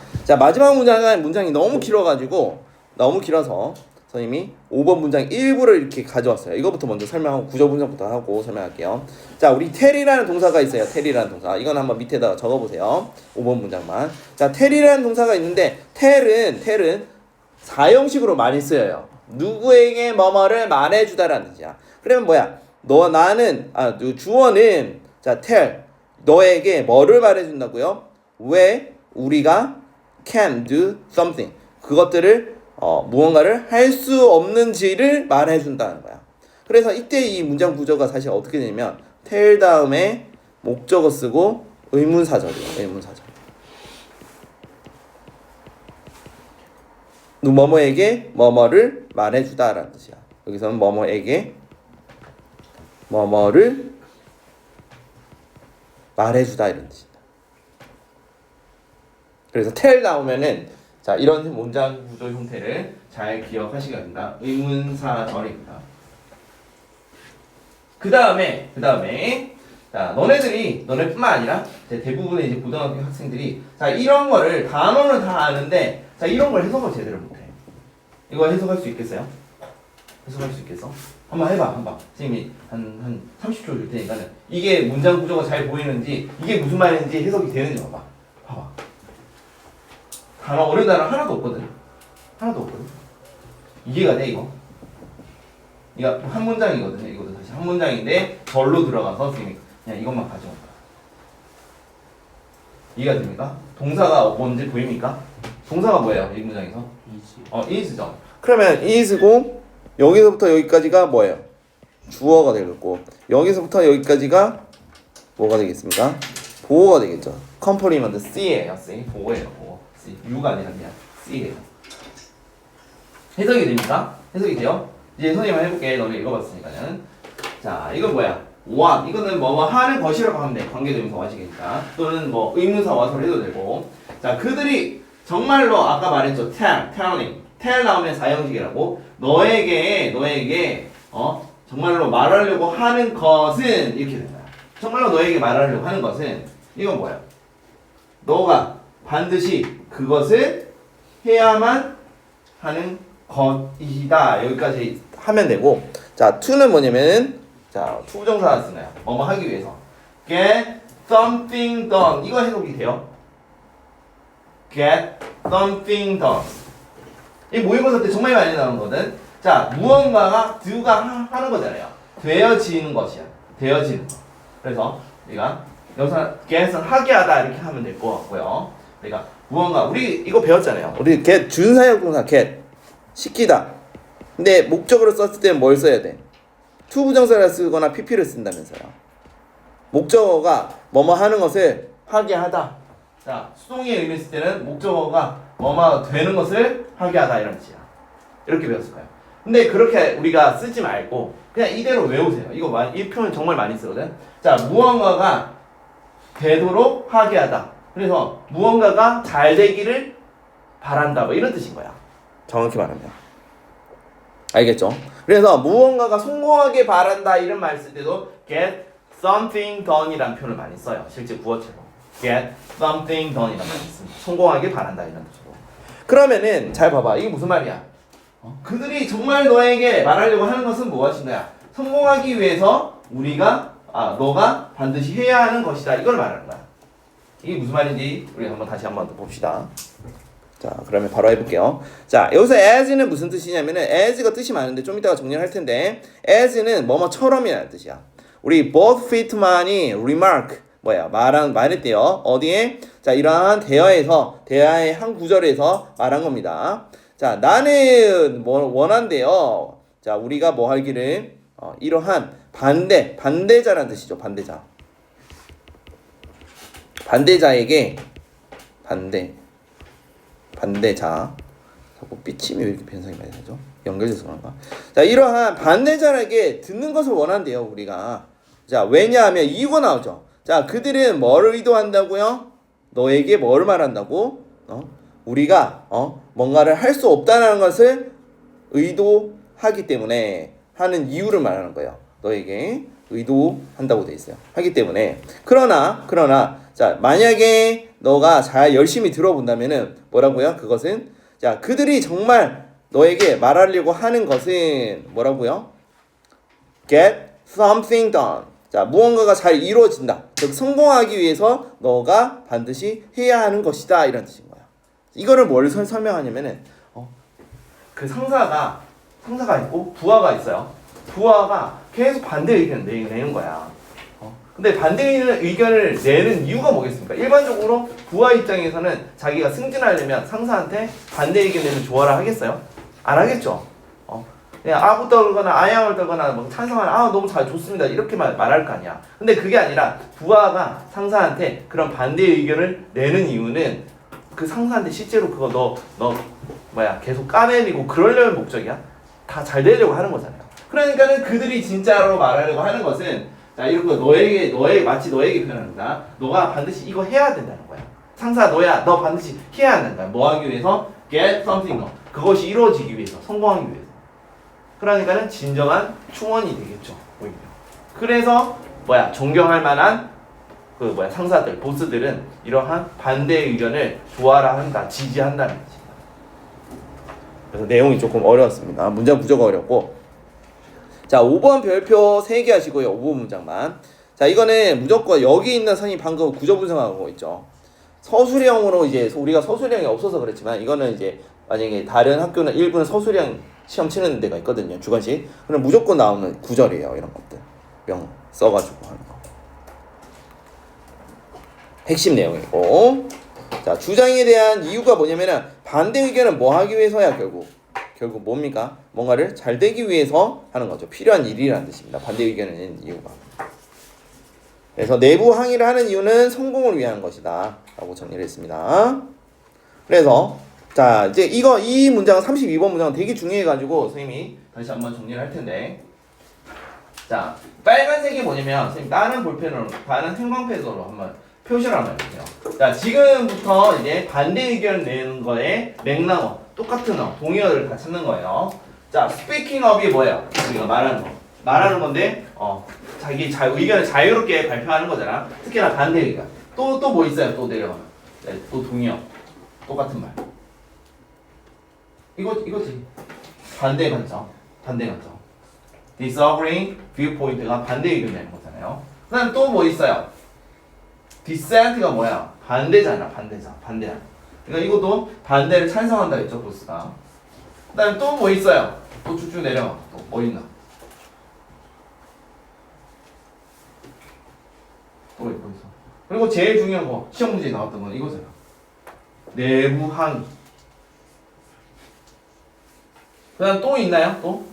문장이 너무 길어서 선생님이 5번 문장 일부를 이렇게 가져왔어요. 이거부터 먼저 설명하고 구조 분석부터 하고 설명할게요. 자, 우리 tell이라는 동사가 있어요. tell이라는 동사. 이건 한번 밑에다가 적어보세요. 5번 문장만. 자, tell이라는 동사가 있는데 tell은 사형식으로 많이 쓰여요. 누구에게 뭐뭐를 말해주다라는 뜻이야. 그러면 주어는 자 tell 너에게 뭐를 말해준다고요? 왜 우리가 can do something 그것들을 무언가를 할 수 없는지를 말해준다는 거야. 그래서 이때 이 문장 구조가 사실 어떻게 되냐면 tell 다음에 목적어 쓰고 의문사절이에요. 의문사절. 뭐뭐에게 뭐뭐를 말해주다라는 뜻이야. 여기서는 뭐뭐에게 뭐뭐를 말해주다 이런 뜻입니다. 그래서 tell 나오면은 자 이런 문장 구조 형태를 잘 기억하시기 바랍니다. 의문사절입니다. 그 다음에 자 너네뿐만 아니라 대부분의 이제 고등학교 학생들이 자 이런 거를 단어는 다 아는데 자 이런 걸 해석을 제대로 못해. 이거 해석할 수 있겠어요? 해석할 수 있겠어? 한번 해봐. 선생님이 한 30초 줄 테니까는 이게 문장 구조가 잘 보이는지 이게 무슨 말인지 해석이 되는지 봐봐. 단어 어려운 단어 하나도 없거든. 이해가 돼 이거? 이거 한 문장이거든요. 이것도 사실 한 문장인데 절로 들어가서 선생님이 그냥 이것만 가져온 거야. 이해가 됩니까? 동사가 뭔지 보입니까? 동사가 뭐예요? 이 문장에서? is죠. 그러면 is고 여기서부터 여기까지가 뭐예요? 주어가 되겠고 여기서부터 여기까지가 뭐가 되겠습니까? 보어가 되겠죠. 컴플리먼트 C예요. C 보어예요. 보어. C U가 아니라 그냥 C예요. 해석이 됩니까? 해석이 돼요? 이제 선생님 해볼게. 너네 읽어봤으니까는. 자, 이건 뭐야? what 이거는 뭐뭐 하는 것이라고 하면 돼. 관계대명사 what이니까. 또는 뭐 의문사 what으로 해도 되고. 자, 그들이 정말로 아까 말했죠. tell 나오면 사형식이라고. 너에게 정말로 말하려고 하는 것은 이렇게 된다. 정말로 너에게 말하려고 하는 것은 이건 뭐야? 너가 반드시 그것을 해야만 하는 것이다. 여기까지 하면 되고. 자, to는 뭐냐면 자, 투부정사 쓰나요? 뭐뭐 하기 위해서. get something done. 이거 해석이 돼요. get something done. 이 모의고사 때 정말 많이 나오는 거거든. 자, 무언가가 do가 하는 거잖아요. 되어지는 것이야. 되어지는 거. 그래서 우리가 여기서 get은 하게 하다 이렇게 하면 될 것 같고요. 우리가 무언가 우리 이거 배웠잖아요. 우리 get 준사역 동사 get 시키다. 근데 목적으로 썼을 때는 뭘 써야 돼? to 부정사를 쓰거나 pp를 쓴다면서요. 목적어가 뭐뭐 하는 것을 하게 하다. 자, 수동의 의미 있을 때는 목적어가 뭐뭐 되는 것을 하게 하다 이런 뜻이야. 이렇게 배웠을 거예요. 근데 그렇게 우리가 쓰지 말고 그냥 이대로 외우세요. 이 표현 정말 많이 쓰거든. 자, 무언가가 되도록 하게 하다. 그래서 무언가가 잘 되기를 바란다. 뭐 이런 뜻인 거야. 정확히 말하면. 알겠죠? 그래서 무언가가 성공하게 바란다 이런 말 쓸 때도 get something done이라는 표현을 많이 써요. 실제 구어체로. get something done이라는 말이 있습니다. 성공하게 바란다 이런 뜻으로. 그러면은 잘 봐봐. 이게 무슨 말이야? 그들이 정말 너에게 말하려고 하는 것은 무엇인가요? 성공하기 위해서 너가 반드시 해야 하는 것이다. 이걸 말하는 거야. 이게 무슨 말인지 우리 다시 한번 봅시다. 자, 그러면 바로 해볼게요. 자, 여기서 as는 무슨 뜻이냐면은 as가 뜻이 많은데 좀 이따가 정리를 할 텐데 as는 뭐뭐처럼이라는 뜻이야. 우리 both fit만이 remark 말했대요. 어디에? 자, 이러한 대화의 한 구절에서 말한 겁니다. 자, 나는 원한대요. 자, 우리가 뭐 하기를 이러한 반대자라는 뜻이죠. 반대자에게 반대자. 자꾸 삐침이 왜 이렇게 변성이 많이 되죠? 연결돼서 그런가? 자, 이러한 반대자에게 듣는 것을 원한대요, 우리가. 자, 왜냐하면 이유가 나오죠. 자, 그들은 뭐를 의도한다고요? 너에게 뭐를 말한다고? 우리가 뭔가를 할 수 없다는 것을 의도하기 때문에 하는 이유를 말하는 거예요. 너에게 의도한다고 돼 있어요. 하기 때문에. 그러나 자, 만약에 너가 잘 열심히 들어본다면은 뭐라고요? 그것은 자, 그들이 정말 너에게 말하려고 하는 것은 뭐라고요? get something done. 자, 무언가가 잘 이루어진다. 즉 성공하기 위해서 너가 반드시 해야 하는 것이다. 이런 뜻인 거야. 이거를 뭘 설명하냐면은 그 상사가 있고 부하가 있어요. 부하가 계속 반대 의견을 내는 거야. 근데 반대 의견을 내는 이유가 뭐겠습니까? 일반적으로 부하 입장에서는 자기가 승진하려면 상사한테 반대 의견 내면 조화를 하겠어요? 안 하겠죠. 그냥 아부 떨거나 아양을 떨거나 뭐 찬성하는 너무 잘 좋습니다 이렇게 말할 거 아니야. 근데 그게 아니라 부하가 상사한테 그런 반대 의견을 내는 이유는 그 상사한테 실제로 그거 너 계속 까내리고 그러려는 목적이야. 다 잘 되려고 하는 거잖아요. 그러니까는 그들이 진짜로 말하려고 하는 것은 자, 이렇게 마치 너에게 표현합니다. 너가 반드시 이거 해야 된다는 거야. 상사 너 반드시 해야 된다. 뭐 하기 위해서? get something done. 그것이 이루어지기 위해서, 성공하기 위해서. 그러니까는 진정한 충원이 되겠죠. 오히려. 그래서 존경할 만한 상사들, 보스들은 이러한 반대 의견을 조화라 한다, 지지한다는 뜻입니다. 그래서 내용이 조금 어려웠습니다. 문장 구조가 어렵고. 자, 5번 별표 3개 하시고요. 5번 문장만. 자, 이거는 무조건 여기 있는 선이 방금 구조 분석하고 있죠. 서술형으로 이제 우리가 서술형이 없어서 그렇지만 이거는 이제 만약에 다른 학교는 일부는 서술형 시험 치는 데가 있거든요. 주관식. 그럼 무조건 나오는 구절이에요. 이런 것들. 명 써가지고 하는 거. 핵심 내용이고. 자, 주장에 대한 이유가 뭐냐면은 반대 의견은 뭐 하기 위해서야 결국 뭡니까? 뭔가를 잘 되기 위해서 하는 거죠. 필요한 일이라는 뜻입니다. 반대 의견은 이유가. 그래서 내부 항의를 하는 이유는 성공을 위한 것이다. 라고 정리를 했습니다. 그래서 자, 이제 이 문장은 32번 문장은 되게 중요해가지고 선생님이 다시 한번 정리를 할 텐데. 자, 빨간색이 뭐냐면 선생님 다른 볼펜으로, 다른 형광펜으로 한번 표시를 한번 해주세요. 자, 지금부터 이제 반대 의견을 내는 거에 맥락어, 똑같은 동의어를 다 찾는 거예요. 자, speaking of이 뭐예요? 우리가 말하는 건데, 자기 의견을 자유롭게 발표하는 거잖아. 특히나 반대 의견. 또 뭐 있어요? 또 내려가면. 네, 또 동의어. 똑같은 말. 이거지. 반대 관점. disagreeing viewpoint가 반대 의견 내는 거잖아요. 그 다음 또 뭐 있어요? dissent가 뭐야? 반대잖아. 반대야. 그러니까 이것도 반대를 찬성한다 했죠, 보스가. 그 다음에 또 뭐 있어요? 또 쭉쭉 내려가. 또 뭐 있나? 또 있어. 그리고 제일 중요한 거, 시험 문제에 나왔던 건 이거잖아. 내부 항의. 그 다음 또 있나요?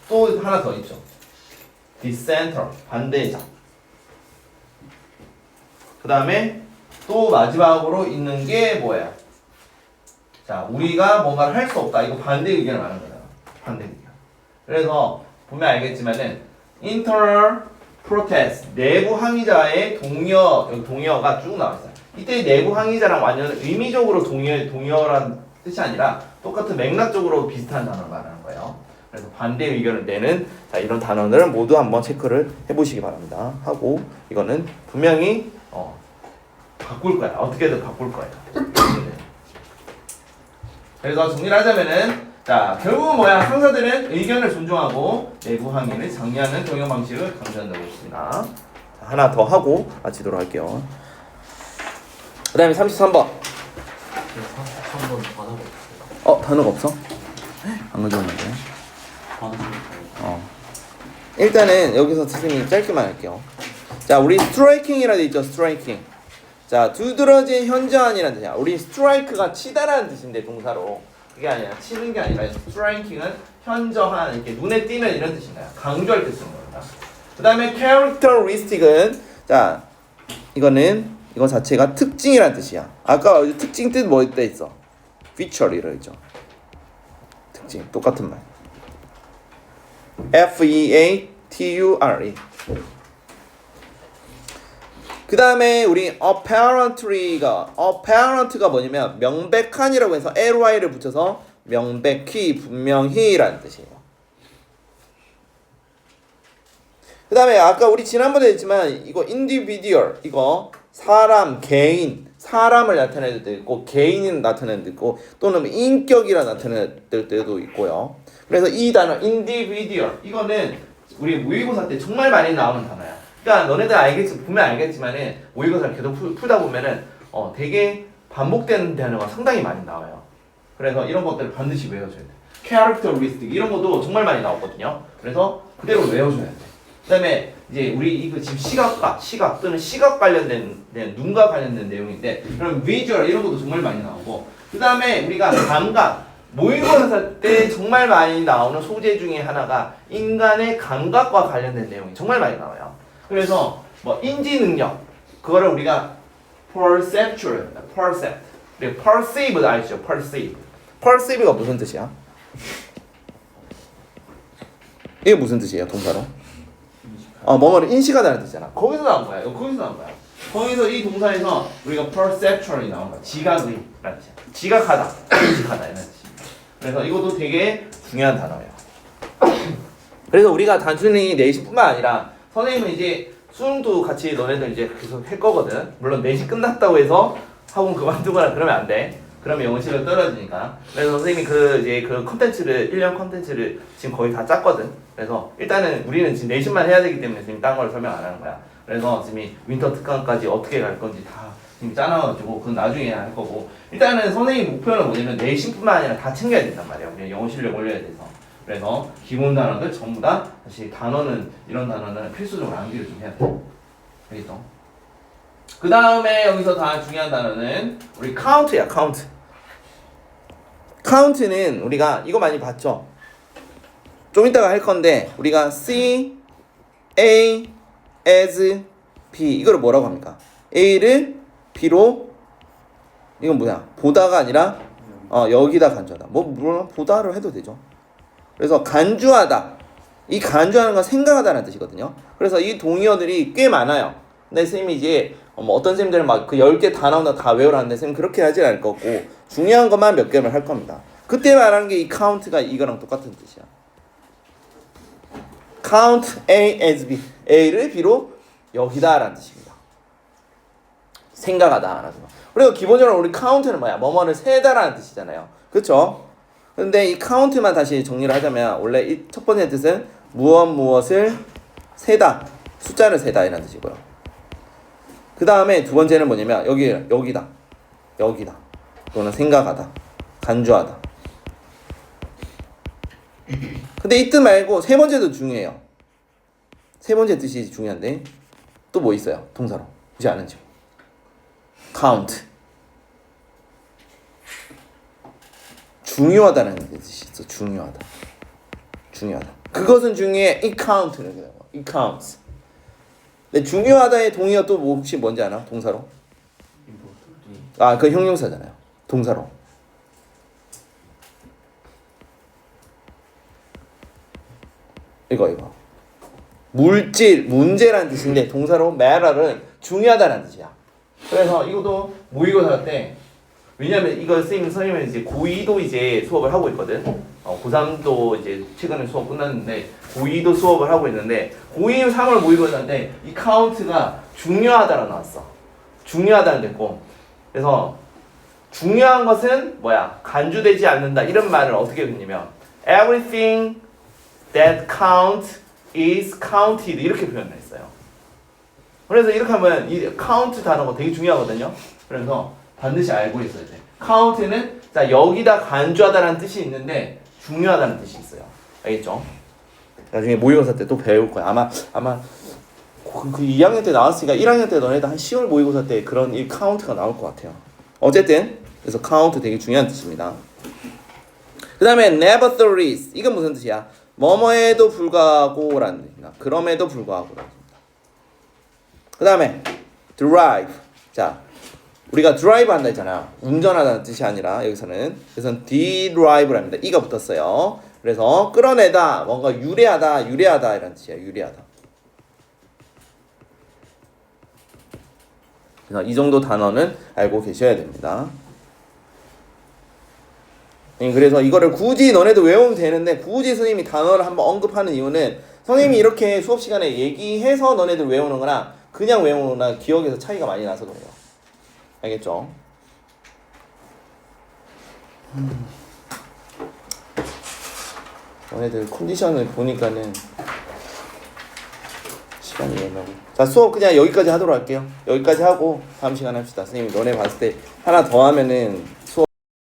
또 하나 더 있죠. 디센터, 반대자. 그 다음에 또 마지막으로 있는 게 뭐예요? 자, 우리가 뭔가를 할 수 없다. 이거 반대 의견을 말하는 거잖아. 반대 의견. 그래서 보면 알겠지만은 internal protest, 내부 항의자의 동의어, 여기 동의어가 쭉 나와 있어요. 이때 내부 항의자랑 완전 의미적으로 동의어란 뜻이 아니라 똑같은 맥락적으로 비슷한 단어를 말하는 거예요. 그래서 반대 의견을 내는 자, 이런 단어들을 모두 한번 체크를 해보시기 바랍니다. 하고 이거는 분명히 바꿀 거야. 어떻게든 바꿀 거예요. 그래서 정리를 하자면은 자, 결국은 뭐야? 상사들은 의견을 존중하고 내부 항의를 장려하는 경영 방식을 강조한다고 했습니다. 자, 하나 더 하고 마치도록 할게요. 그 다음에 33번. 33번 단어가 없어요. 단어가 없어? 안 가져왔는데. 단어가 없어요. 일단은 여기서 선생님이 짧게만 할게요. 자, 우리 스트라이킹이라 돼 있죠. 스트라이킹. 자, 두드러진 현저한이라는 뜻이야. 우리 스트라이크가 치다라는 뜻인데 동사로. 그게 아니라 치는 게 아니라 스트라이킹은 현저한, 이렇게 눈에 띄는 이런 뜻인가요? 강조할 때 쓰는 겁니다. 그 다음에 characteristic은 자, 이거는 이거 자체가 특징이라는 뜻이야. 아까 특징 뜻 뭐 있다 있어? feature이라 했죠. 특징 똑같은 말. F-E-A-T-U-R-E. 그 다음에 우리 apparent가 뭐냐면 명백한이라고 해서 ly를 붙여서 명백히, 분명히라는 뜻이에요. 그 다음에 아까 우리 지난번에 했지만 이거 individual, 이거 사람, 개인, 사람을 나타낼 때도 있고 개인을 나타낼 때도 있고 또는 인격이라 나타낼 때도 있고요. 그래서 이 단어 individual 이거는 우리 모의고사 때 정말 많이 나오는 단어야. 그러니까 너네들 보면 알겠지만은 모의고사를 계속 풀다 보면은 되게 반복되는 단어가 상당히 많이 나와요. 그래서 이런 것들을 반드시 외워줘야 돼. characteristic 이런 것도 정말 많이 나오거든요. 그래서 그대로 외워줘야 돼. 그다음에 이제 우리 이거 지금 시각 또는 시각 관련된 눈과 관련된 내용인데 그럼 visual 이런 것도 정말 많이 나오고 그다음에 우리가 감각 모의고사 때 정말 많이 나오는 소재 중에 하나가 인간의 감각과 관련된 내용이 정말 많이 나와요. 그래서 뭐 인지 능력 그거를 우리가 perceptual, 그리고 perceive 아시죠? perceive가 무슨 뜻이야? 이게 무슨 뜻이에요? 동사로? 뭐뭐를 인식하다는 뜻이잖아. 거기서 나온 거야. 거기서 나온 거야. 거기서 이 동사에서 우리가 perceptual이 나온 거야. 지각의라는 뜻이야. 지각하다, 인식하다 이런 뜻입니다. 그래서 이것도 되게 중요한 단어예요. 그래서 우리가 단순히 내신뿐만 아니라 선생님은 이제 수능도 같이 너네들 이제 계속 할 거거든. 물론 내신 끝났다고 해서 학원 그만두거나 그러면 안 돼. 그러면 영어 실력 떨어지니까. 그래서 선생님이 그 컨텐츠를 1년 컨텐츠를 지금 거의 다 짰거든. 그래서 일단은 우리는 지금 내신만 해야 되기 때문에 지금 딴 걸 설명 안 하는 거야. 그래서 지금 윈터 특강까지 어떻게 갈 건지 다 지금 짜놔가지고 그건 나중에 할 거고. 일단은 선생님 목표는 뭐냐면 내신뿐만 아니라 다 챙겨야 된단 말이야. 우리 영어 실력 올려야 돼서. 그래서 기본 단어들 전부 다 다시 이런 단어는 필수적으로 암기를 좀 해야 돼. 알겠죠? 그 다음에 여기서 다 중요한 단어는 우리 count야, count. count는 우리가 이거 많이 봤죠? 좀 이따가 할 건데 우리가 C, A, as, B 이거를 뭐라고 합니까? A를 B로 이건 뭐야? 보다가 아니라 여기다 간주하다. 물론 보다로 해도 되죠. 그래서 간주하다. 이 간주하는 건 생각하다는 뜻이거든요. 그래서 이 동의어들이 꽤 많아요. 근데 선생님이 이제 어떤 선생님들은 막 그 10개 다 나온다 다 외우라는데 선생님 그렇게 하지 않을 거고 중요한 것만 몇 개를 할 겁니다. 그때 말하는 게 이 count가 이거랑 똑같은 뜻이야. count A as B. A를 B로 여기다 라는 뜻입니다. 생각하다 라는 거. 그리고 기본적으로 우리 count는 뭐야? 뭐뭐를 세다 라는 뜻이잖아요. 그쵸? 근데 이 count만 다시 정리를 하자면 원래 이 첫 번째 뜻은 무엇을 세다, 숫자를 세다 이라는 뜻이고요. 그 다음에 두 번째는 뭐냐면 여기다 또는 생각하다, 간주하다. 근데 이 뜻 말고 세 번째도 중요해요. 세 번째 뜻이 중요한데 또 뭐 있어요? 동사로 보지 않은지 count 중요하다는 뜻이 있어. 중요하다. 그것은 중요해. It count 이렇게 되는 거. It counts. 근데 중요하다의 동의어 또 뭐 혹시 뭔지 아나? 동사로? 아, 그 형용사잖아요. 동사로. 이거. 문제라는 뜻인데 동사로 matter은 중요하다는 뜻이야. 그래서 이것도 모의고사 때 왜냐면 이거 선생님은 이제 고2도 이제 수업을 하고 있거든. 고3도 이제 최근에 수업 끝났는데 고2도 수업을 하고 있는데 고2 3월 모의고사인데 이 카운트가 중요하다라 나왔어. 중요하다는 됐고 그래서 중요한 것은 뭐야? 간주되지 않는다 이런 말을 어떻게 했냐면 everything that counts is counted 이렇게 표현했어요. 그래서 이렇게 하면 이 count 단어가 되게 중요하거든요. 그래서 반드시 알고 있어야 돼. count는 자 여기다 간주하다라는 뜻이 있는데 중요하다는 뜻이 있어요. 알겠죠? 나중에 모의고사 때 또 배울 거야. 아마 그 2학년 때 나왔으니까 1학년 때 너네들 한 10월 모의고사 때 그런 이 카운트가 나올 것 같아요. 어쨌든 그래서 카운트 되게 중요한 뜻입니다. 그 다음에 nevertheless 이건 무슨 뜻이야? 뭐뭐에도 불구하고라는 뜻입니다. 그럼에도 불구하고라는 뜻입니다. 그 다음에 drive 자 우리가 드라이브 한다 했잖아요. 운전하다는 뜻이 아니라 여기서는 그래서 drive랍니다. 이가 붙었어요. 그래서 끌어내다 뭔가 유래하다 이런 뜻이에요. 유래하다. 그래서 이 정도 단어는 알고 계셔야 됩니다. 그래서 이거를 굳이 너네도 외우면 되는데 굳이 선생님이 단어를 한번 언급하는 이유는 선생님이 이렇게 수업 시간에 얘기해서 너네들 외우는 거나 그냥 외우는 거나 기억에서 차이가 많이 나서 그래요. 알겠죠? 너네들 컨디션을 보니까는 시간이 애매하고 자 수업 그냥 여기까지 하도록 할게요. 여기까지 하고 다음 시간에 합시다. 선생님이 너네 봤을 때 하나 더 하면은 수업